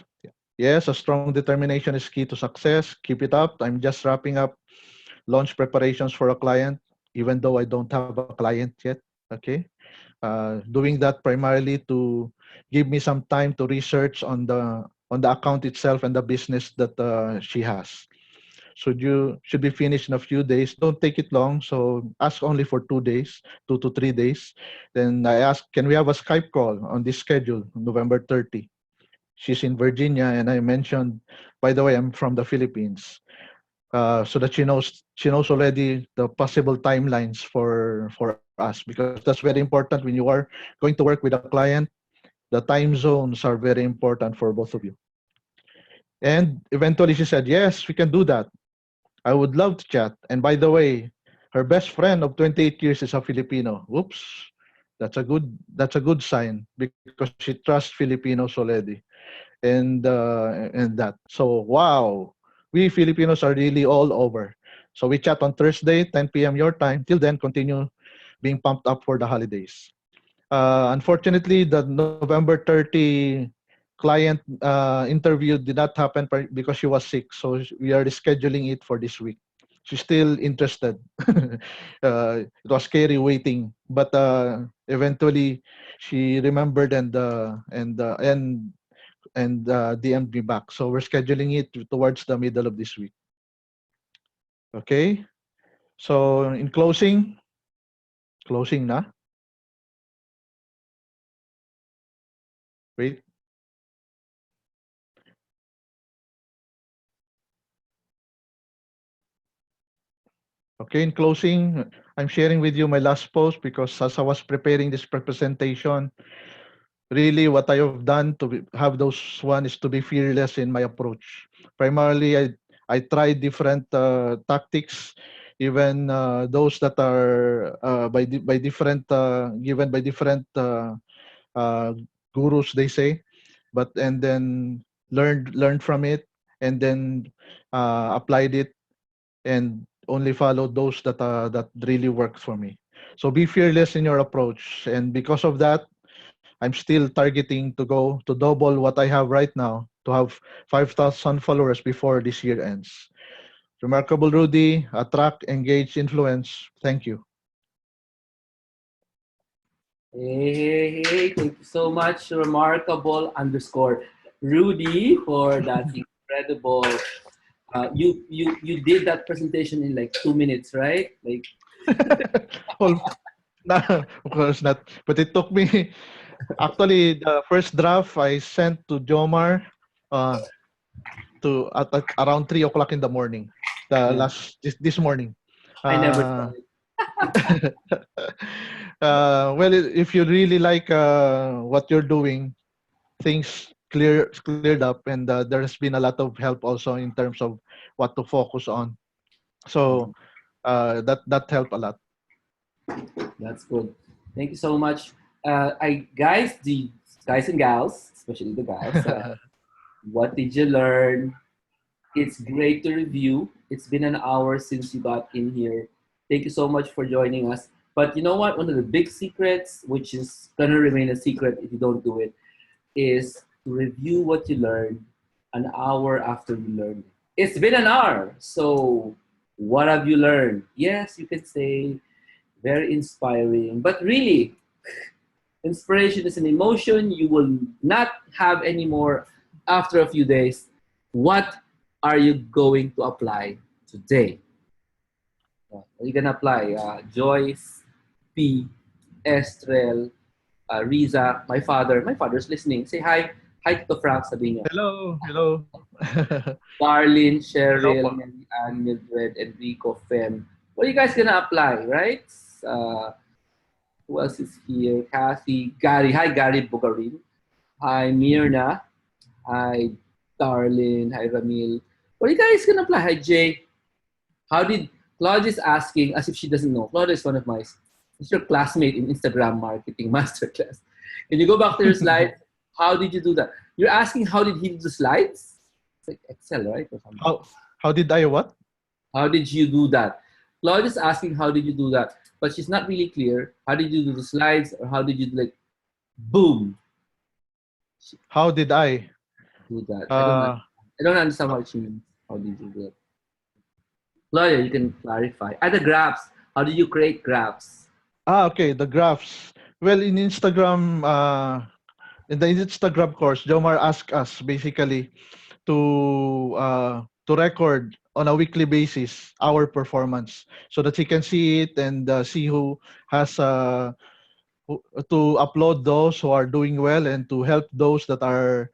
Yes, a strong determination is key to success. Keep it up. I'm just wrapping up launch preparations for a client, even though I don't have a client yet. Okay. Doing that primarily to give me some time to research on the account itself and the business that she has. Should be finished in a few days. Don't take it long. So ask only for 2 days, 2 to 3 days. Then I ask, can we have a Skype call on this schedule, November 30? She's in Virginia, and I mentioned, by the way, I'm from the Philippines, so that she knows already the possible timelines for us, because that's very important when you are going to work with a client. The time zones are very important for both of you. And eventually she said, yes, we can do that. I would love to chat. And by the way, her best friend of 28 years is a Filipino. Whoops. That's a good sign, because she trusts Filipinos already. And that. So wow, we Filipinos are really all over. So we chat on Thursday, 10 p.m. your time. Till then, continue being pumped up for the holidays. Unfortunately, the November 30 client interview did not happen because she was sick. So we are rescheduling it for this week. She's still interested. It was scary waiting, but eventually she remembered and DM'd me back. So we're scheduling it towards the middle of this week. Okay. So in closing na. Wait. Okay, in closing, I'm sharing with you my last post because as I was preparing this presentation, really what I have done to have those one is to be fearless in my approach. Primarily, I tried different tactics, even those that are by different given by different uh, gurus, they say, but and then learned from it, and then applied it, and only followed those that really worked for me. So be fearless in your approach, and because of that, I'm still targeting to go to double what I have right now, to have 5,000 followers before this year ends. Remarkable Rudy, attract, engage, influence. Thank you. Hey, thank you so much, remarkable underscore Rudy, for that incredible. You did that presentation in like 2 minutes, right? Like, Well, no, of course not. But it took me, actually, the first draft I sent to Jomar uh, at around 3 o'clock in the morning. yeah, This morning. I never Uh, saw it. well, if you really like what you're doing, things cleared up, and there has been a lot of help also in terms of what to focus on. So that helped a lot. That's good. Thank you so much. The guys and gals, especially the gals, what did you learn? It's great to review. It's been an hour since you got in here. Thank you so much for joining us. But you know what? One of the big secrets, which is gonna remain a secret if you don't do it, is to review what you learned an hour after you learned it. It's been an hour, so what have you learned? Yes, you can say very inspiring, but really, inspiration is an emotion you will not have anymore after a few days. What are you going to apply today? What are you going to apply? Joyce, P, Estrel, Riza, my father. My father's listening. Say hi. Hi to Frank, sabihin niya. Hello, hello. Darlene, Hello Cheryl, po. Mary Ann, Mildred, Enrico, Fem. What are you guys going to apply, right? Uh, who else is here? Kathy, Gary. Hi, Gary Bugarin. Hi, Mirna. Hi, Darlene. Hi, Ramil. What are you guys gonna apply? Hi, Jay. How did Claudia is asking as if she doesn't know? Claudia is one of my, is your classmate in Instagram marketing masterclass. Can you go back to your slides? How did you do that? You're asking how did he do the slides? It's like Excel, right? Or something. How did I what? How did you do that? Claudia is asking how did you do that, but she's not really clear. How did you do the slides, or how did you like boom How did I? do that? Uh, I don't understand what she means. How did you do that? Claudia, you can clarify. The graphs. How do you create graphs? okay, the graphs. Well, in the Instagram course, Jomar asked us basically to record on a weekly basis our performance so that he can see it, and see who has to upload those who are doing well, and to help those that are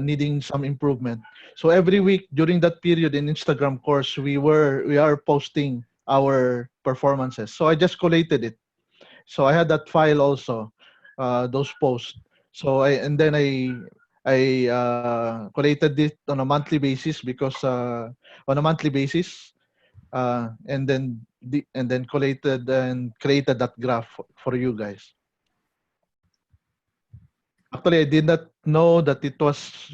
needing some improvement. So every week during that period in Instagram course, we are posting our performances. So I just collated it. So I had that file also, those posts. So I collated it on a monthly basis, because on a monthly basis, and then collated and created that graph for you guys. Actually, I did not know that it was.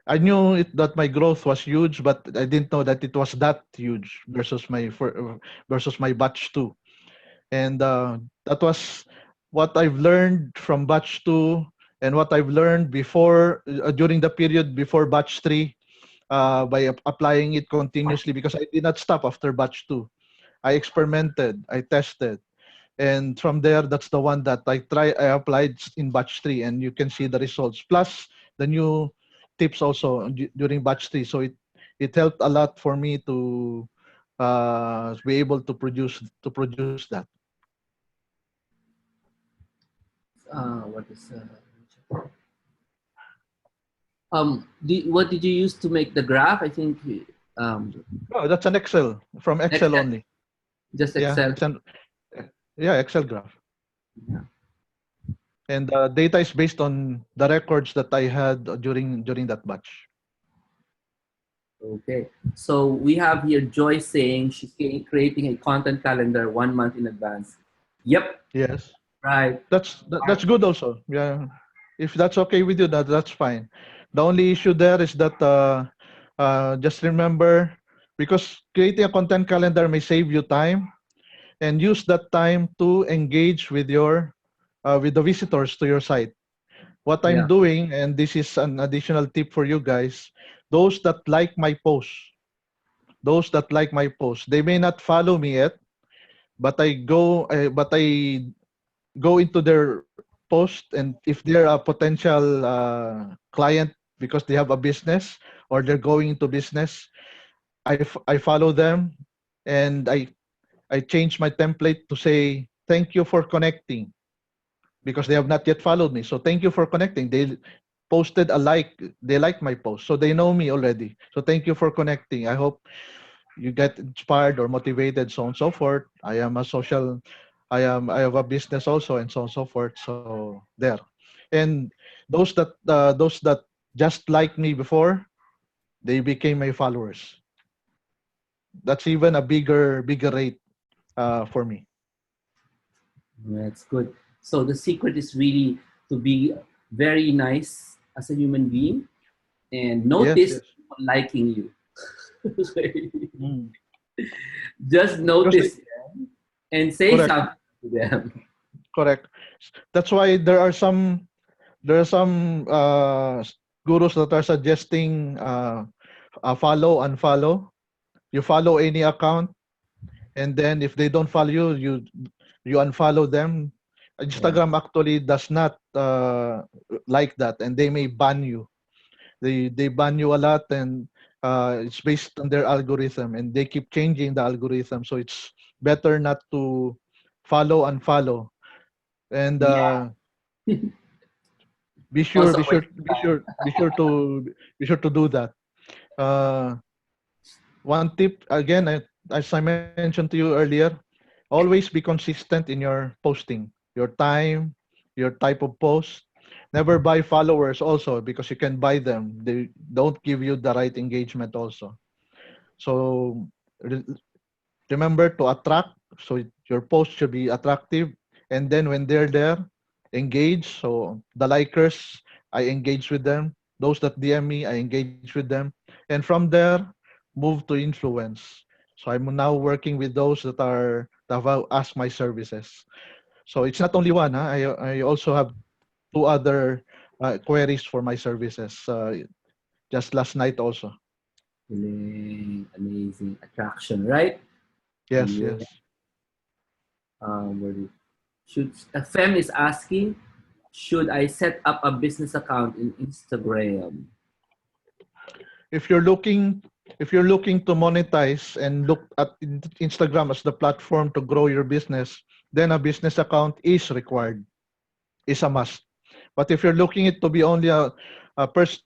I knew that my growth was huge, but I didn't know that it was that huge versus my batch two. And that was what I've learned from batch two, and what I've learned before during the period before batch three, by applying it continuously, because I did not stop after batch two. I experimented, I tested, and from there, that's the one that I applied in batch three, and you can see the results, plus the new tips also during batch three. So it helped a lot for me to be able to produce that. What is what did you use to make the graph? I think Oh, that's an Excel, from Excel Excel, only. just Yeah, Excel. Yeah, Excel graph. Yeah. And data is based on the records that I had during that batch. Okay. So we have here Joy saying she's creating a content calendar 1 month in advance. Yep. Yes, Right. that's good also. Yeah, if that's okay with you, that's fine. The only issue there is that just remember, because creating a content calendar may save you time, and use that time to engage with the visitors to your site. What I'm Yeah. doing, and this is an additional tip for you guys, those that like my post, they may not follow me yet, but I go into their post, and if they're a potential client because they have a business or they're going into business, I follow them, and I change my template to say thank you for connecting, because they have not yet followed me. So thank you for connecting. They posted a like, they like my post, so they know me already. So thank you for connecting. I hope you get inspired or motivated, so on and so forth. I have a business also, and so on and so forth. So there. And those that just like me before, they became my followers. That's even a bigger rate for me. That's good. So the secret is really to be very nice as a human being and Yes, notice yes. people liking you. Mm. Just Because notice them and say correct, something to them. correct. That's why there are some gurus that are suggesting follow, unfollow. You follow any account, and then if they don't follow you, you unfollow them. Yeah. Instagram actually does not like that, and they may ban you. They ban you a lot, and it's based on their algorithm, and they keep changing the algorithm. So it's better not to follow, unfollow, and Yeah. Also waste time. be sure to do that. Uh, One tip again, as I mentioned to you earlier, always be consistent in your posting, your time, your type of post. Never buy followers also, because you can buy them. They don't give you the right engagement also. So re- remember to attract. So your post should be attractive, and then when they're there, engage. So the likers, I engage with them. Those that DM me, I engage with them, and from there, move to influence. So I'm now working with those that have asked my services. So it's not only one. Huh? I also have two other queries for my services. Just last night also. Amazing attraction, right? Yes, Yeah. yes. Where should a fem is asking, should I set up a business account in Instagram? If you're looking if you're looking to monetize and look at Instagram as the platform to grow your business, then a business account is required, is a must. But if you're looking it to be only a personal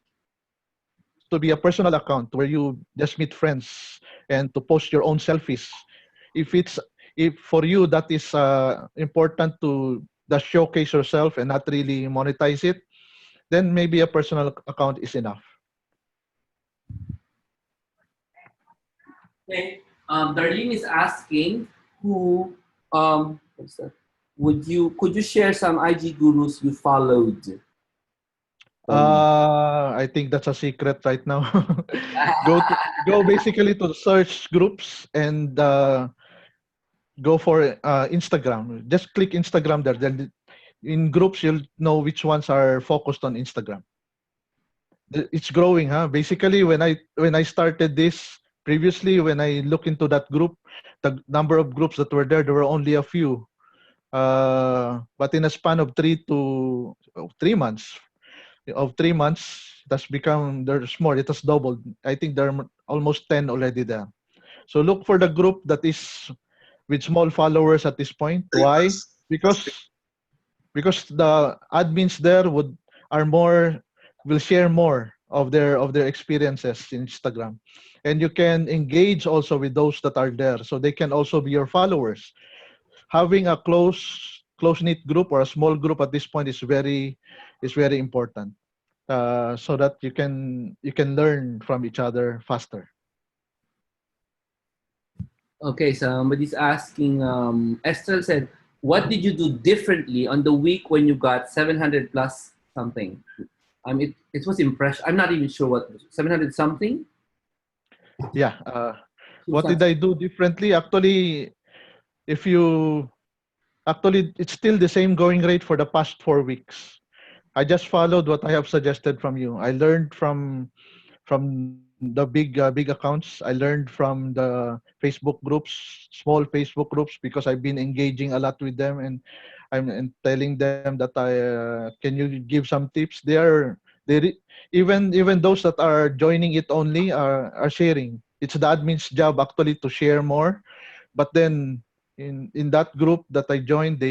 account where you just meet friends and to post your own selfies, if it's if for you that is important to just showcase yourself and not really monetize it, then maybe a personal account is enough. Okay. Darlene is asking who what's that? Could you share some IG gurus you followed? Darlene. I think that's a secret right now. Go basically to the search groups, and go for Instagram. Just click Instagram there. Then in groups, you'll know which ones are focused on Instagram. It's growing, huh? Basically, when I started this previously, when I look into that group, the number of groups that were there were only a few. But in a span of 3 months, that's become there's more. It has doubled. I think there are almost 10 already there. So look for the group that is with small followers at this point. Why? Because the admins there would are more will share more of their experiences in Instagram, and you can engage also with those that are there, so they can also be your followers. having a close knit group or a small group at this point is very important, so that you can learn from each other faster. Okay, somebody's asking, Estelle said, what did you do differently on the week when you got 700 plus something? It was impressive. I'm not even sure what, 700 something? Yeah. What did I do differently? Actually, it's still the same going rate for the past 4 weeks. I just followed what I have suggested from you. I learned from the big accounts. I learned from the Facebook groups, small Facebook groups, because I've been engaging a lot with them, and I'm telling them that can you give some tips. Even those that are joining it only are sharing. It's the admin's job actually to share more, but then in that group that I joined,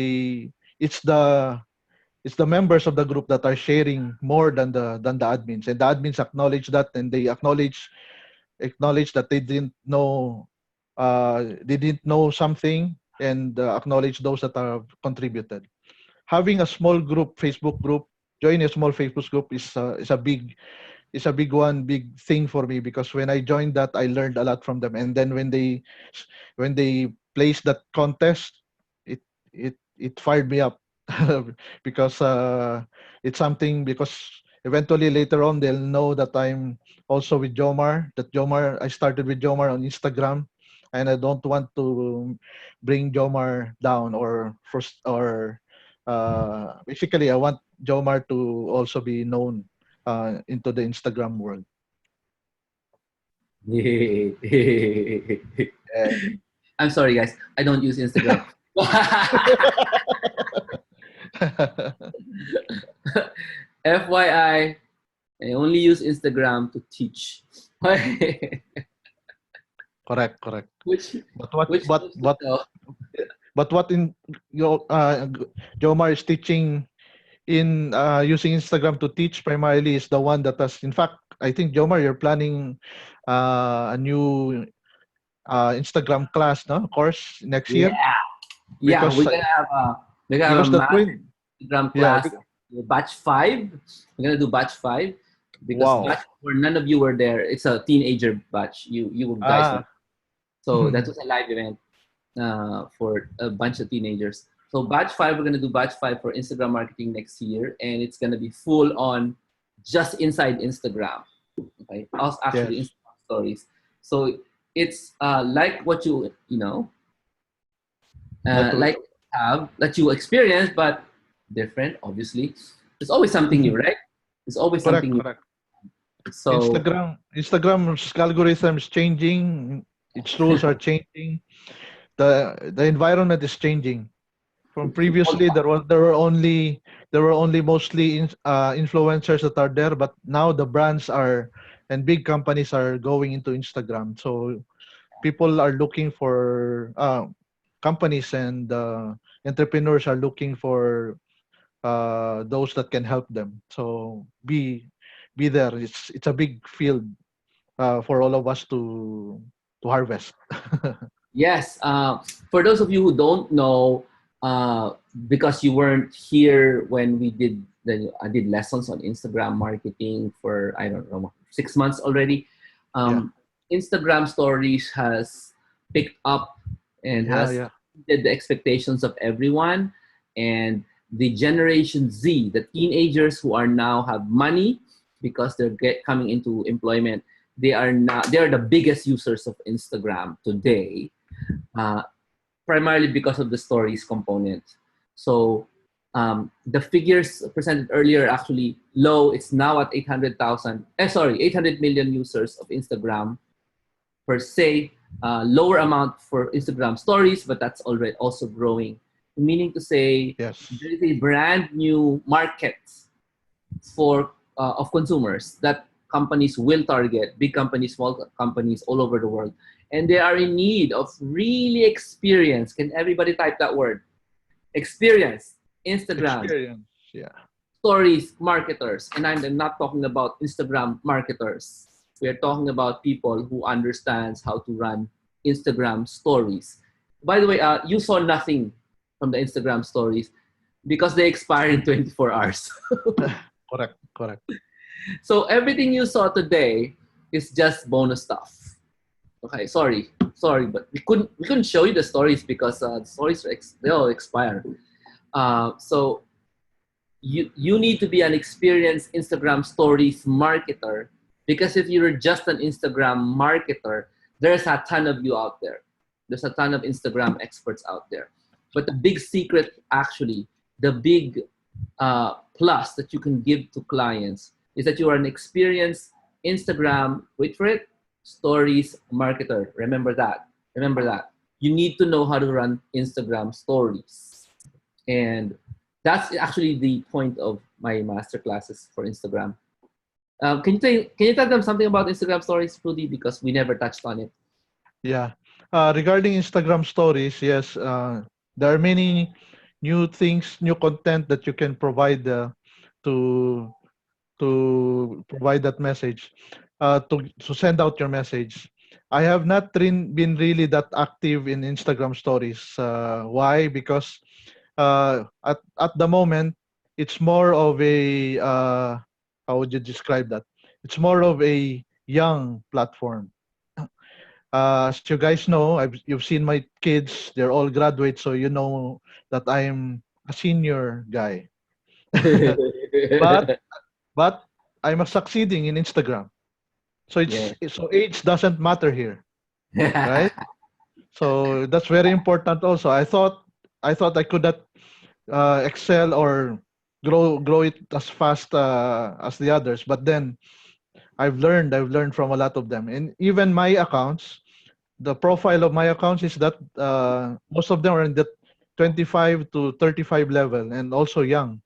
it's the it's the members of the group that are sharing more than the admins, and the admins acknowledge that, and they acknowledge that they didn't know something, and acknowledge those that have contributed. Having a small group Facebook group, joining a small Facebook group is a big thing for me, because when I joined that, I learned a lot from them. And then when they placed that contest, it fired me up because it's something, because eventually later on they'll know that I'm also with Jomar. I started with Jomar on Instagram, and I don't want to bring Jomar down or first or basically I want Jomar to also be known into the Instagram world. I'm sorry, guys. I don't use Instagram. FYI, I only use Instagram to teach. Correct. Which But what in Jomar is teaching in using Instagram to teach primarily is the one that has, in fact, I think Jomar, you're planning a new Instagram class, no, course next year. Yeah, Because we're gonna have a the math twin, Instagram yeah, class, batch 5. We're gonna do batch 5 because wow, batch 4, none of you were there. It's a teenager batch. You guys know. So that was a live event for a bunch of teenagers. So batch 5, we're gonna do batch 5 for Instagram marketing next year, and it's gonna be full on just inside Instagram. Okay, us actually yes, Instagram stories. So it's like what you know, like that you experience, but different. Obviously, there's always something new, right? There's always something new. correct. So Instagram's algorithm is changing. Its rules are changing. The environment is changing. From previously, there were only mostly influencers that are there, but now the brands are and big companies are going into Instagram. So people are looking for companies and entrepreneurs are looking for those that can help them. So be there. It's a big field for all of us to harvest. yes, for those of you who don't know, because you weren't here when I did lessons on Instagram marketing for, I don't know, 6 months already. Instagram stories has picked up and has exceeded the expectations of everyone. And the Generation Z, the teenagers who are now have money because they're coming into employment, they are the biggest users of Instagram today, primarily because of the stories component. So the figures presented earlier are actually low. It's now at 800 million users of Instagram per se. Lower amount for Instagram stories, but that's already also growing. Meaning to say, there is a brand new market for of consumers that companies will target, big companies, small companies all over the world. And they are in need of really experience. Can everybody type that word? Experience. Instagram. Experience, yeah. Stories, marketers. And I'm not talking about Instagram marketers. We're talking about people who understands how to run Instagram stories. By the way, you saw nothing from the Instagram stories because they expire in 24 hours. Correct. So everything you saw today is just bonus stuff. Okay, sorry, but we couldn't show you the stories because the stories they all expire. So you need to be an experienced Instagram stories marketer, because if you're just an Instagram marketer, there's a ton of you out there. There's a ton of Instagram experts out there. But the big secret, actually, the big plus that you can give to clients is that you are an experienced Instagram, wait for it, stories marketer. Remember that. You need to know how to run Instagram stories. And that's actually the point of my master classes for Instagram. Can you tell them something about Instagram stories, Rudy? Because we never touched on it. Yeah. Regarding Instagram stories, yes, there are many new things, new content that you can provide to to provide that message, to send out your message. I have not been really that active in Instagram stories. Why? Because at the moment, it's more of a how would you describe that? It's more of a young platform. As you guys know, you've seen my kids; they're all graduates, so you know that I'm a senior guy. but but I'm succeeding in Instagram. So Yeah. so age doesn't matter here, right? So that's very important also. I thought I could not excel or grow it as fast as the others, but then I've learned from a lot of them. And even my accounts, the profile of my accounts is that most of them are in the 25 to 35 level, and also young,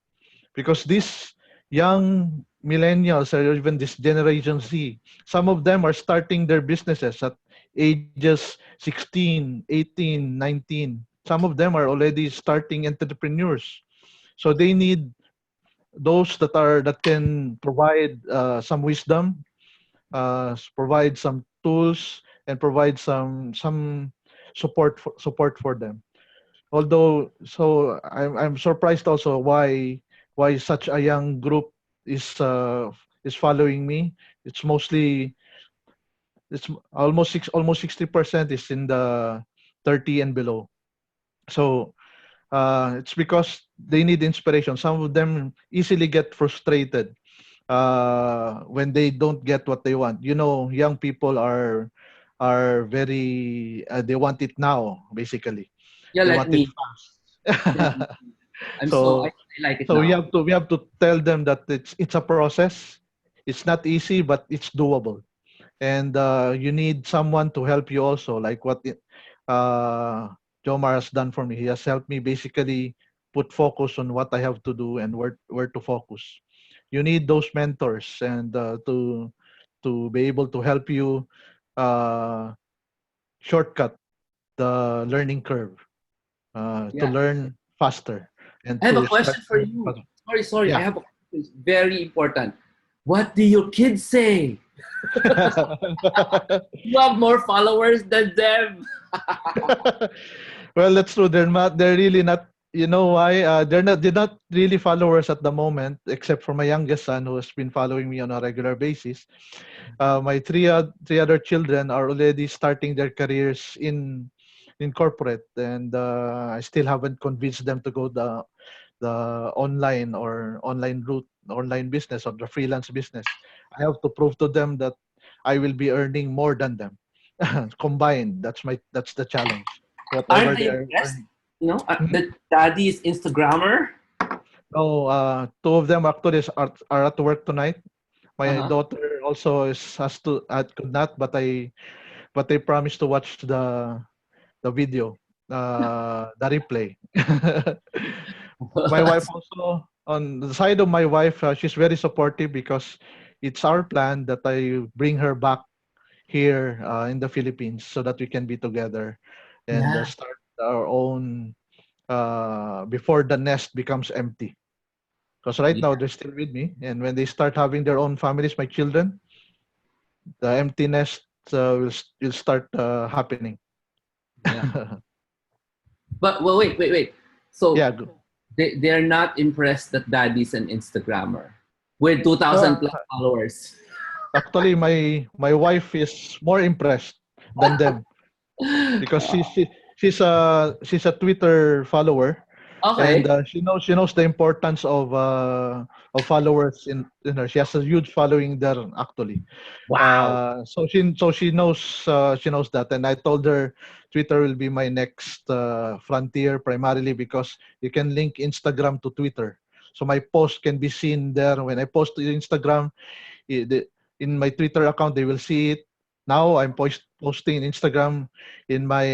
because these young millennials or even this generation Z, some of them are starting their businesses at ages 16, 18, 19. Some of them are already starting entrepreneurs. So they need those that can provide some wisdom, provide some tools, and provide some support for them. Although, so I'm surprised also why such a young group is following me. It's mostly it's almost 60% is in the 30 and below. So it's because they need inspiration. Some of them easily get frustrated when they don't get what they want. You know, young people are very they want it now, basically. Yeah, They like want it me. fast. I so like it so now. we have to tell them that it's a process. It's not easy, but it's doable. And you need someone to help you also, like what uh, Jomar has done for me. He has helped me basically put focus on what I have to do and where to focus. You need those mentors and to be able to help you uh, shortcut the learning curve, to Yeah. learn faster and I have a to start question for learning you. faster. Sorry. I Yeah. have a question. It's very important. What do your kids say? You have more followers than them. Well, that's true. They're really not. You know why? They're not really followers at the moment, except for my youngest son, who has been following me on a regular basis. My three other children are already starting their careers in corporate, and I still haven't convinced them to go the online route, online business, or the freelance business. I have to prove to them that I will be earning more than them combined. That's the challenge. Aren't Whatever they they're impressed? earning. You know, Mhm. the daddy is Instagrammer. No, two of them actually are at work tonight. My Uh-huh. daughter also has to could not, but I promised to watch the video, the replay. My wife also, on the side of my wife, she's very supportive because it's our plan that I bring her back here in the Philippines so that we can be together and Yeah. start our own before the nest becomes empty. Because right Yeah. now they're still with me, and when they start having their own families, my children, the empty nest will start happening. Yeah. But well, wait. So Yeah. they're not impressed that daddy's an Instagrammer with 2,000 plus followers. Actually, my wife is more impressed than them because she's a Twitter follower, and Okay. she knows the importance of followers in her. She has a huge following there actually. Wow. So she knows that, and I told her Twitter will be my next frontier primarily because you can link Instagram to Twitter. So my post can be seen there. When I post to Instagram, in my Twitter account, they will see it. Now I'm posting in Instagram, in my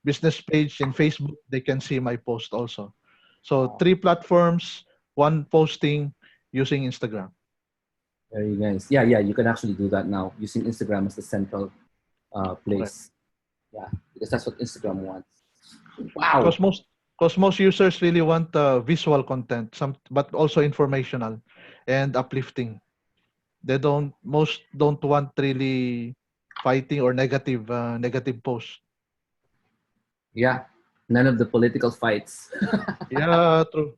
business page in Facebook, they can see my post also. So Wow. 3 platforms, one posting using Instagram. Very nice. Yeah, yeah. You can actually do that now using Instagram as the central Correct. place. Yeah, because that's what Instagram wants. Because Wow. most users really want visual content, but also informational and uplifting. Most don't want really fighting or negative posts. Yeah. None of the political fights. Yeah, true.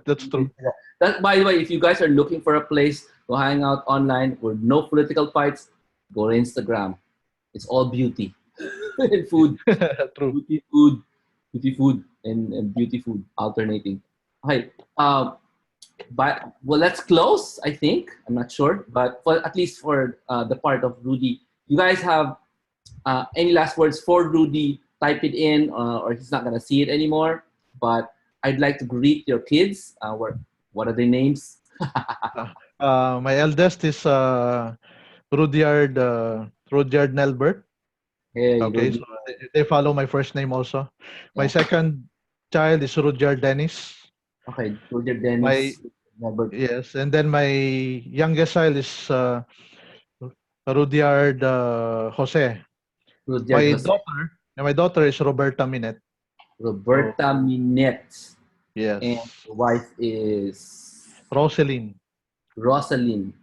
That's true. That, by the way, if you guys are looking for a place to hang out online with no political fights, go to Instagram. It's all beauty and food, True. beauty food, and beauty food alternating. Okay. But well, let's close. I think I'm not sure, but for at least for the part of Rudy, you guys have any last words for Rudy? Type it in, or he's not gonna see it anymore. But I'd like to greet your kids. What are their names? My eldest is Rudyard Nelbert. Hey, Okay, so Rudy. they follow my first name also. My Yeah. second child is Rudyard Dennis. Okay, Rudy My Dennis, Robert, Yes, and then my youngest child is Rudyard Jose. Rudyard My Jose, daughter, my daughter is Roberta Minet. So Roberta Minette, and yes, the wife is Roselyn, Rosalind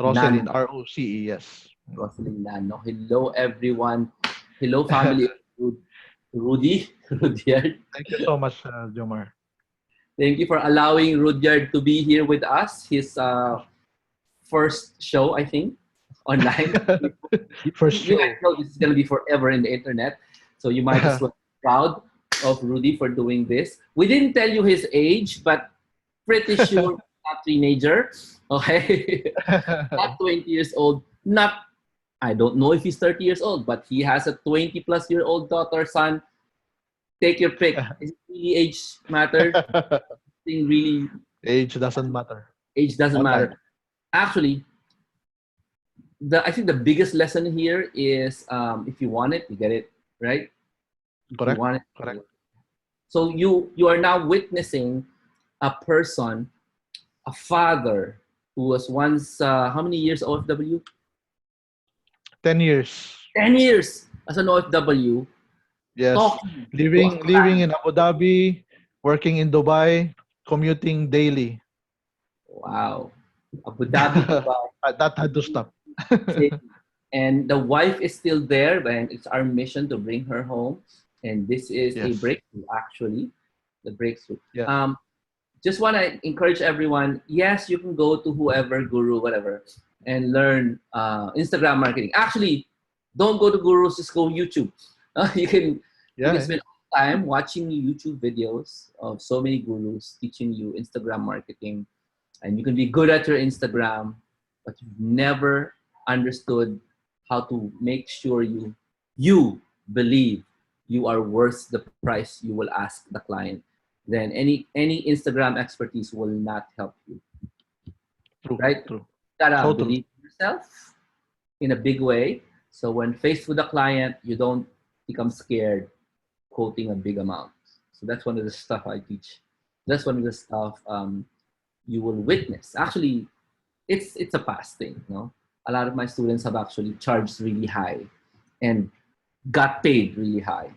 Roselyn, Nano. Roces. Rosalind Nano. Hello, everyone. Hello, family of Rudy, Rudyard. Thank you so much, Jomar. Thank you for allowing Rudyard to be here with us. His first show, I think, online. First You show. guys know this is going to be forever in the internet. So you might as well be proud of Rudy for doing this. We didn't tell you his age, but pretty sure not teenager. Okay. Not 20 years old. Not, I don't know if he's 30 years old, but he has a 20-plus-year-old daughter, son. Take your pick. Is it really age matter? Thing really, Age doesn't matter age doesn't online. matter. Actually, I think the biggest lesson here is if you want it, you get it, right? If you Correct. want it, you Correct. get it. So you are now witnessing a person, a father who was once how many years OFW? 10 years. 10 years as an OFW, Yes. talking to a Living client. in Abu Dhabi, working in Dubai, commuting daily. Wow, Abu Dhabi, Dubai. That had to stop. And the wife is still there, and it's our mission to bring her home. And this is a Yes. breakthrough, actually, the breakthrough. Yes. Just want to encourage everyone. Yes, you can go to whoever guru, whatever, and learn Instagram marketing. Actually, don't go to gurus. Just go YouTube. You can Yeah. spend time watching YouTube videos of so many gurus teaching you Instagram marketing, and you can be good at your Instagram, but you've never understood how to make sure you believe you are worth the price you will ask the client. Then any Instagram expertise will not help you, True. right? True. Gotta So true. believe in yourself in a big way. So when faced with a client, you don't become scared quoting a big amount. So that's one of the stuff I teach. That's one of the stuff you will witness. Actually, it's a past thing. A lot of my students have actually charged really high and got paid really high,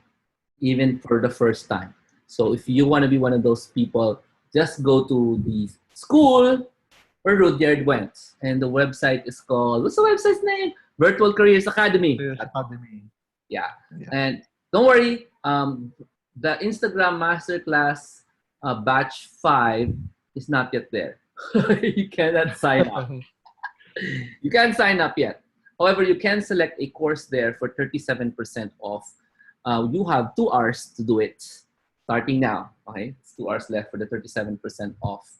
even for the first time. So if you want to be one of those people, just go to the school where Rudyard went, and the website is called, what's the website's name? Virtual Careers Academy. Yes, Academy. Yeah. Yeah. And don't worry, the Instagram Masterclass batch 5 is not yet there. You cannot sign up. You can't sign up yet. However, you can select a course there for 37% off. You have 2 hours to do it starting now. Okay, it's 2 hours left for the 37% off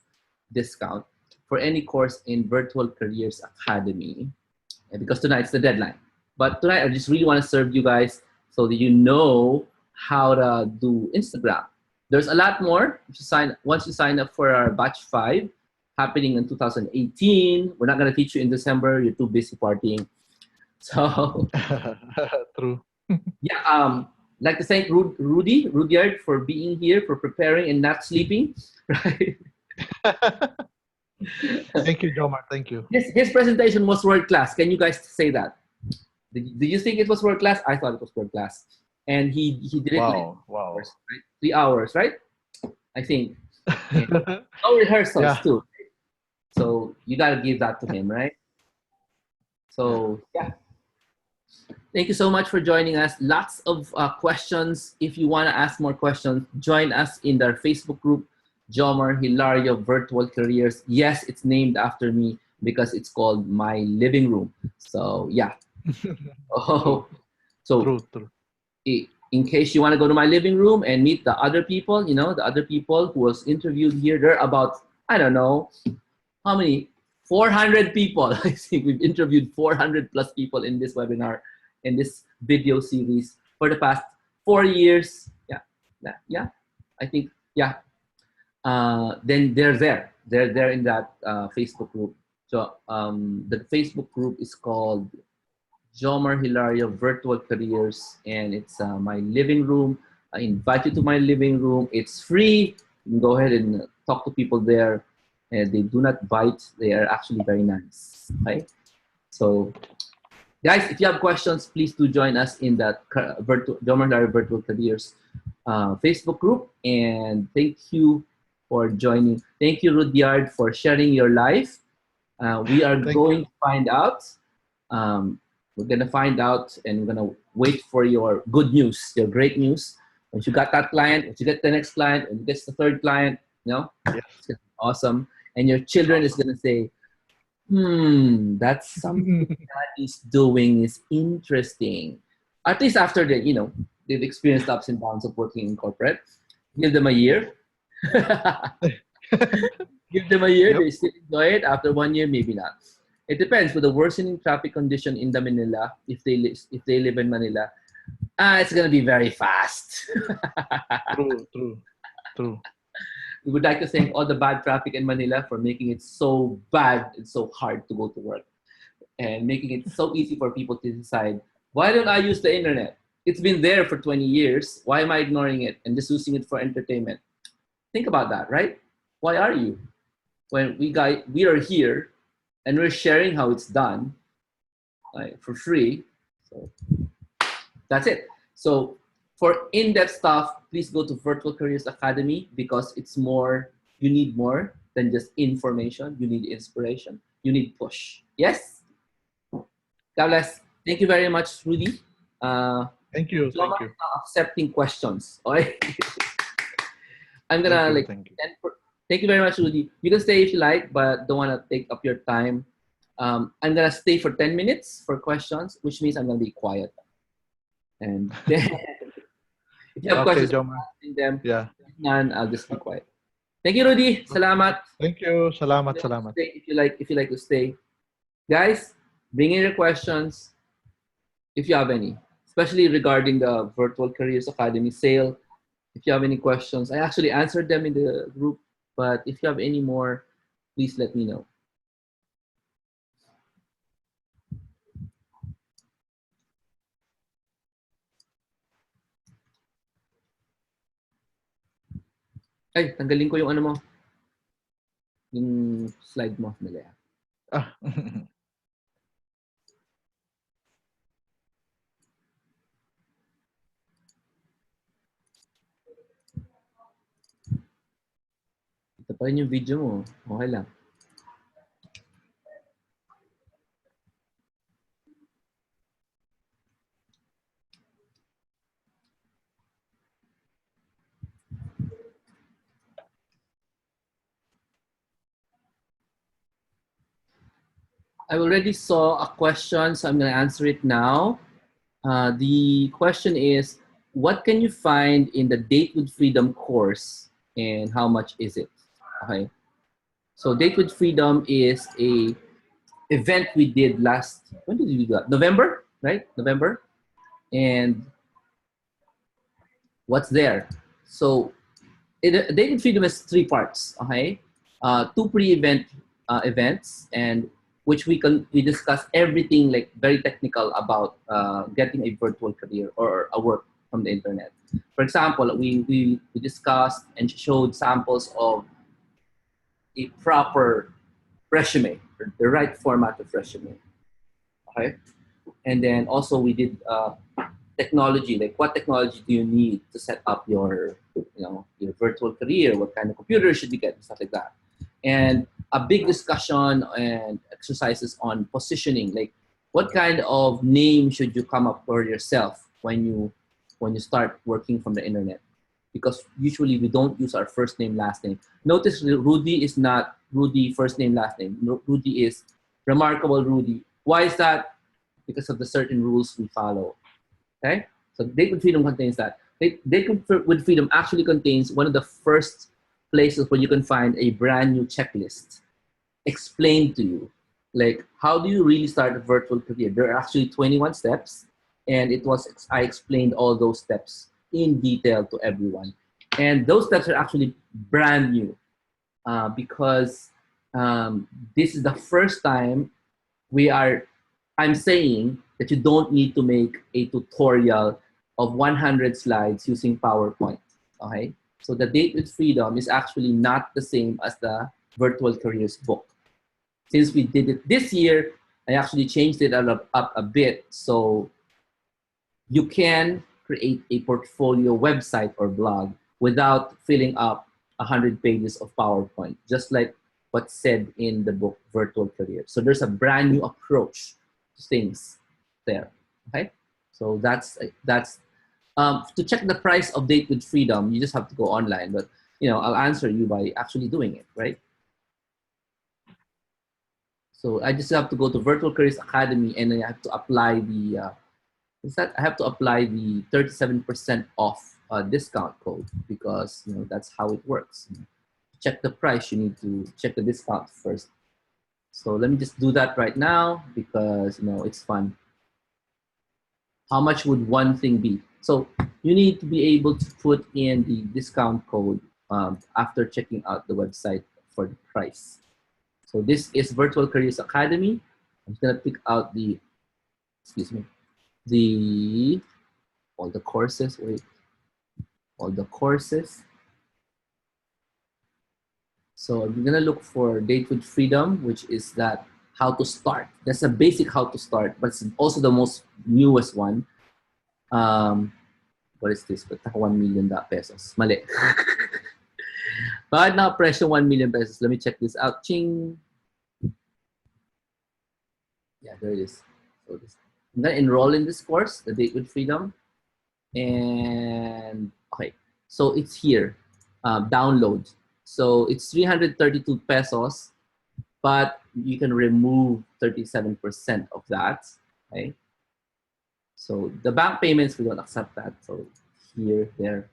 discount for any course in Virtual Careers Academy. And because tonight's the deadline. But tonight, I just really want to serve you guys so that you know how to do Instagram. There's a lot more. Once you sign up for our batch 5, happening in 2018. We're not going to teach you in December. You're too busy partying. So, True. yeah, like to thank Rudyard for being here, for preparing and not sleeping. Right? Thank you, Jomar. Thank you. His presentation was world class. Can you guys say that? Did you think it was world class? I thought it was world class. And he did it Wow. like Wow. 3 hours, right? I think. And no rehearsals Yeah. too. So you got to give that to him, right? So, yeah. Thank you so much for joining us. Lots of questions. If you want to ask more questions, join us in our Facebook group, Jomar Hilario Virtual Careers. Yes, it's named after me because it's called My Living Room. So, yeah. Oh, so True. in case you want to go to my living room and meet the other people, the other people who was interviewed here, there are about, I don't know, how many? 400 people. I think we've interviewed 400 plus people in this webinar, in this video series for the past 4 years. Yeah. I think, yeah. Then they're there. They're there in that Facebook group. So the Facebook group is called Jomar Hilario Virtual Careers, and it's my living room. I invite you to my living room. It's free. You can go ahead and talk to people there. And they do not bite. They are actually very nice. Okay? So, guys, if you have questions, please do join us in that Jomar Hilario Virtual Careers Facebook group. And thank you for joining. Thank you, Rudyard, for sharing your life. We are going to find out. We're going to find out, and we're going to wait for your good news, your great news. Once you got that client, once you get the next client, and you get the third client, Yes. it's gonna be awesome. And your children is going to say, that's something Daddy's doing is interesting. At least after they've experienced ups and downs of working in corporate. Give them a year. Give them a year, Yep. they still enjoy it. After 1 year, maybe not. It depends. With the worsening traffic condition in the Manila, if they live in Manila, it's gonna be very fast. True. We would like to thank all the bad traffic in Manila for making it so bad and so hard to go to work, and making it so easy for people to decide, why don't I use the internet? It's been there for 20 years. Why am I ignoring it and just using it for entertainment? Think about that, right? Why are you? When we are here and we're sharing how it's done for free. So that's it. So for in-depth stuff, please go to Virtual Careers Academy, because it's more, you need more than just information. You need inspiration. You need push. Yes? God bless. Thank you very much, Rudy. Thank you. Jomar is now accepting questions. Okay? I'm going to Thank you. Thank you very much, Rudy. You can stay if you like, but don't want to take up your time. I'm going to stay for 10 minutes for questions, which means I'm going to be quiet. And then, if you have questions, Jomar. Them, Yeah. none, I'll just be quiet. Thank you, Rudy. Salamat. Thank you. Salamat. If you like to stay. Guys, bring in your questions if you have any, especially regarding the Virtual Careers Academy sale. If you have any questions, I actually answered them in the group, but if you have any more, please let me know. Ay, tanggalin ko yung ano mo. Yung slide mo. Nila. Ito pa rin yung video mo. Okay lang. I already saw a question, so I'm going to answer it now. The question is, what can you find in the Date with Freedom course and how much is it? Okay. So Date with Freedom is a event we did when did we do that? November, right? November. And what's there? So Date with Freedom has three parts, okay? Two pre-event events, and which we discuss everything like very technical about getting a virtual career or a work from the internet. For example, we discussed and showed samples of a proper resume, the right format of resume, okay? And then also we did technology, like what technology do you need to set up your your virtual career, what kind of computer should you get, stuff like that. And a big discussion and exercises on positioning, like what kind of name should you come up for yourself when you start working from the internet, because usually we don't use our first name last name. Notice Rudy is not Rudy first name last name. Rudy is Remarkable Rudy. Why is that? Because of the certain rules we follow. Okay, so Date with Freedom contains that. Date with Freedom actually contains one of the first places where you can find a brand new checklist explained to you. Like, how do you really start a virtual career? There are actually 21 steps, and I explained all those steps in detail to everyone. And those steps are actually brand new because this is the first time we are I'm saying that you don't need to make a tutorial of 100 slides using PowerPoint. Okay, so the Date with Freedom is actually not the same as the Virtual Careers book. Since we did it this year, I actually changed it up a bit, so you can create a portfolio website or blog without filling up 100 pages of PowerPoint, just like what's said in the book Virtual Career. So there's a brand new approach to things there. Okay, so that's to check the price of Date with Freedom. You just have to go online, but I'll answer you by actually doing it, right? So I just have to go to Virtual Careers Academy, and then I have to apply the I have to apply the 37% off discount code, because that's how it works. To check the price, you need to check the discount first. So let me just do that right now, because it's fun. How much would one thing be? So you need to be able to put in the discount code after checking out the website for the price. So this is Virtual Careers Academy. I'm just gonna pick out the, excuse me, all the courses. Wait, all the courses. So I'm gonna look for Date with Freedom, which is that how to start. That's a basic how to start, but it's also the most newest one. What is this? Ba't naka 1 million pesos? Mali. Bakit na presyo 1 million pesos? Let me check this out. Ching. Yeah, there it is. So I'm gonna enroll in this course, the Date with Freedom. And okay, so it's here, download. So it's 332 pesos, but you can remove 37% of that, okay? So the bank payments, we don't accept that. So here, there.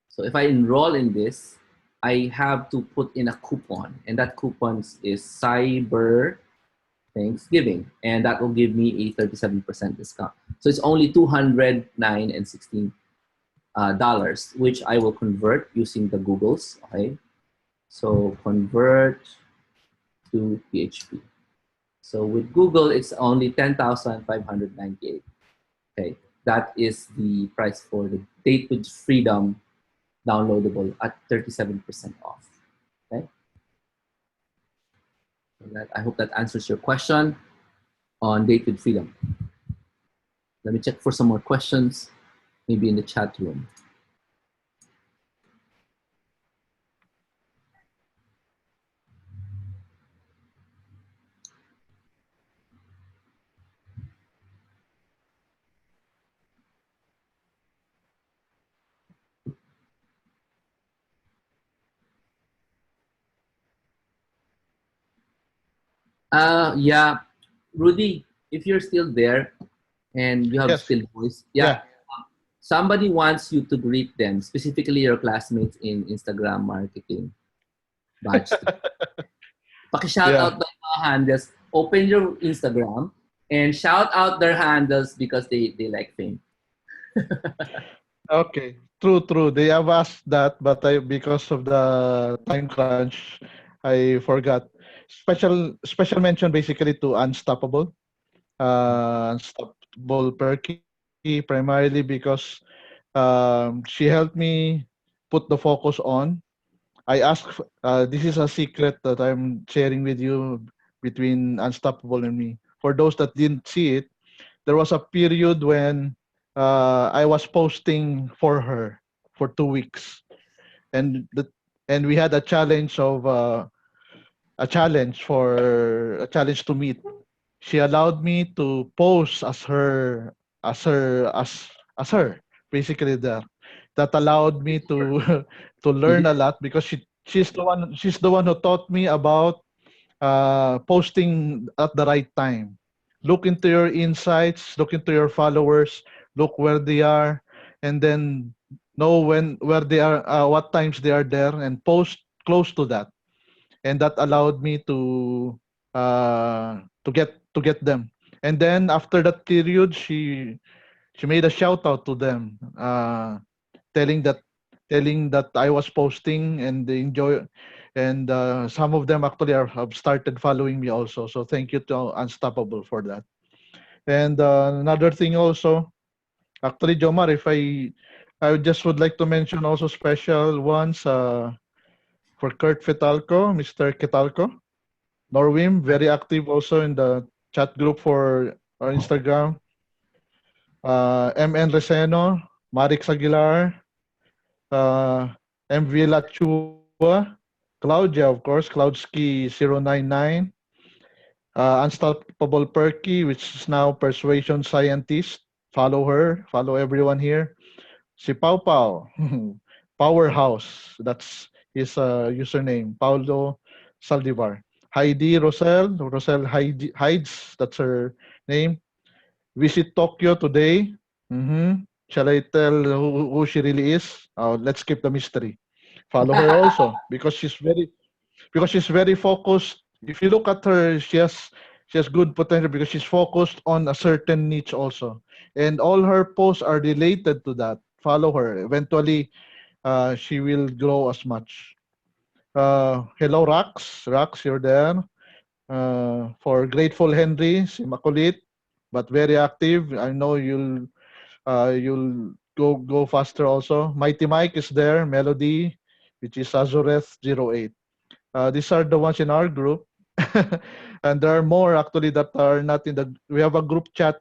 So if I enroll in this, I have to put in a coupon, and that coupon is Cyber Thanksgiving, and that will give me a 37% discount. So it's only $209.16, which I will convert using the Googles. Okay, so convert to PHP. So with Google, it's only 10,598. Okay, that is the price for the Date with Freedom downloadable at 37% off. Okay, so I hope that answers your question on Date with Freedom. Let me check for some more questions, maybe in the chat room. Yeah, Rudy, if you're still there and you have Yes. still voice, Yeah. somebody wants you to greet them, specifically your classmates in Instagram marketing batch. Paki-shout Yeah. out the mga handles. Open your Instagram and shout out their handles because they like fame. Okay. True. They have asked that, but because of the time crunch, I forgot. Special mention basically to Unstoppable. Unstoppable Perky, primarily because she helped me put the focus on. I asked, this is a secret that I'm sharing with you between Unstoppable and me. For those that didn't see it, there was a period when I was posting for her for 2 weeks, and we had a challenge of a challenge to meet. She allowed me to pose as her basically there. That allowed me to to learn a lot because she's the one who taught me about posting at the right time. Look into your insights, look into your followers, look where they are, and then know where they are, what times they are there, and post close to that. And that allowed me to get them. And then after that period, she made a shout out to them, telling that I was posting and they enjoy, and some of them actually have started following me also. So thank you to Unstoppable for that. And another thing also, actually, Jomar, if I just would like to mention also special ones for Kurt Fitalco, Mr. Kitalco, Norwim, very active also in the chat group for our Instagram. MN Reseno, Marix Aguilar, uh, MV Lachua, Claudia, of course, Cloudski099, Unstoppable Perky, which is now Persuasion Scientist. Follow her, follow everyone here. Si Pau Pau, Powerhouse, that's his username, Paulo Saldivar. Heidi Rosel Hides, that's her name. Visit Tokyo today. Shall I tell who she really is? Let's keep the mystery. Follow her also because she's very focused. If you look at her, she has good potential because she's focused on a certain niche also, and all her posts are related to that. Follow her. Eventually, she will grow as much. Hello, Rax, you're there. For Grateful Henry, si Makulit, but very active. I know you'll go faster also. Mighty Mike is there. Melody, which is Azureth08. These are the ones in our group. And there are more actually that are not in the. We have a group chat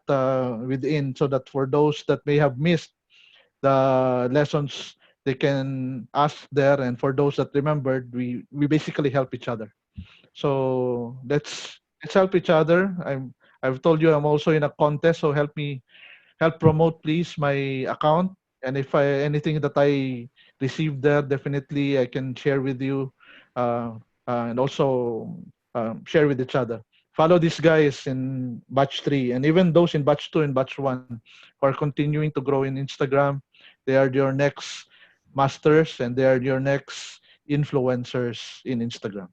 within, so that for those that may have missed the lessons, they can ask there, and for those that remembered, we basically help each other. So let's help each other. I've told you I'm also in a contest, so help promote please my account. And if anything that I receive there, definitely I can share with you, uh, and also share with each other. Follow these guys in batch 3 and even those in batch 2 and batch 1 who are continuing to grow in Instagram. They are your next masters and they are your next influencers in Instagram.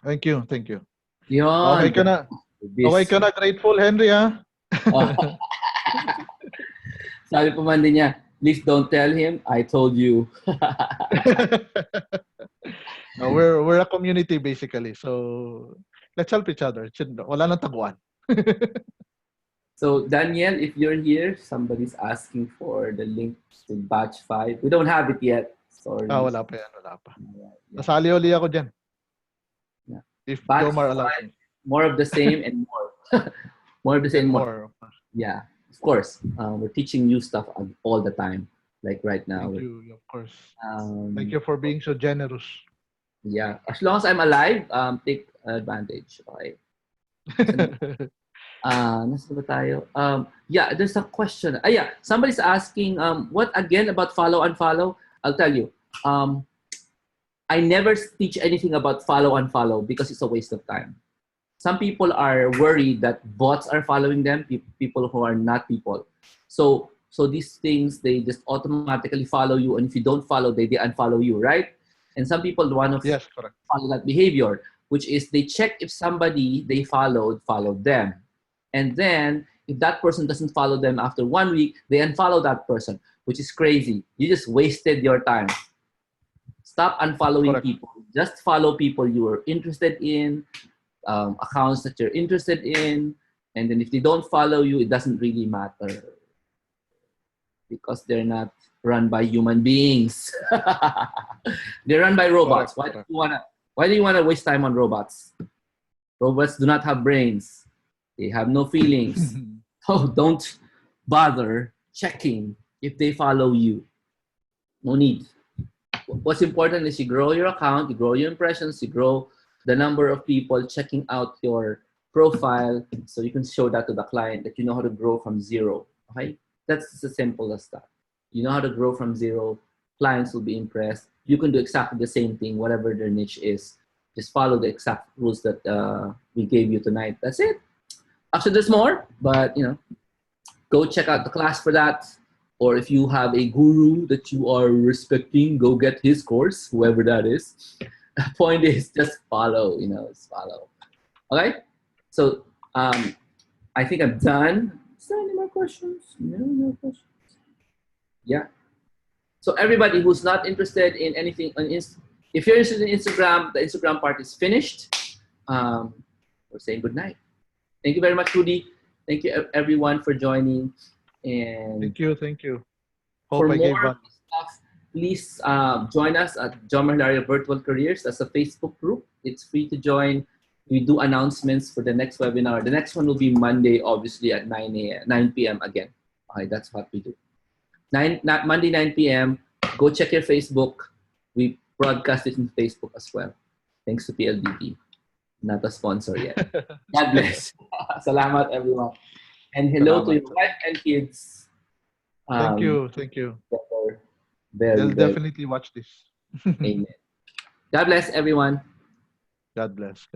Thank you. Okay Yon. ka na. Okay This. ka na, Grateful Henry, ha? Oh, sabi pa man din niya, please don't tell him, I told you. No, we're a community basically. So let's help each other. Wala nang taguan. So Daniel, if you're here, somebody's asking for the link to batch 5. We don't have it yet. Sorry. Wala pa yan. Yeah. Nasali uli ako dyan. Yeah. If Batch Jomar allows 5, me. more of the same and more. More of the same, more. Yeah, of course. We're teaching new stuff all the time. Like right now. Thank you, of course. Um, Thank you for being so generous. Yeah. As long as I'm alive, take advantage. Okay. Nasa ba tayo? Yeah, there's a question. Yeah, somebody's asking, what again about follow and follow? I'll tell you. I never teach anything about follow and follow because it's a waste of time. some people are worried that bots are following them, people who are not people. So these things, they just automatically follow you, and if you don't follow, they unfollow you, right? And some people want to Yes, correct. follow that behavior, which is they check if somebody they followed them, and then if that person doesn't follow them after 1 week, they unfollow that person, which is crazy. You just wasted your time. Stop unfollowing Correct. people. Just follow people you are interested in, accounts that you're interested in, and then if they don't follow you, it doesn't really matter because they're not run by human beings. They're run by robots. Correct. Why do you wanna waste time on robots? Robots do not have brains. They have no feelings. So don't bother checking if they follow you. No need. What's important is you grow your account, you grow your impressions, you grow the number of people checking out your profile, so you can show that to the client that you know how to grow from zero. Okay, that's as simple as that. You know how to grow from zero. Clients will be impressed. You can do exactly the same thing, whatever their niche is. Just follow the exact rules that we gave you tonight. That's it. Actually, there's more, but go check out the class for that. Or if you have a guru that you are respecting, go get his course, whoever that is. The point is just follow, just follow. Okay? So I think I'm done. Is there any more questions? No questions. Yeah. So everybody who's not interested in anything if you're interested in Instagram, the Instagram part is finished. We're saying good night. Thank you very much, Rudy. Thank you everyone for joining. And Thank you. for Hope I gave more one. stuff, please join us at John Hilario Virtual Careers. That's a Facebook group. It's free to join. We do announcements for the next webinar. The next one will be Monday, obviously at 9 p.m. again. Okay, that's what we do. Monday, 9 p.m. Go check your Facebook. We broadcast it on Facebook as well. Thanks to PLDT. Not a sponsor yet. God bless. Salamat, everyone. And hello to your wife and kids. Thank you. They'll definitely watch this. Amen. God bless everyone. God bless.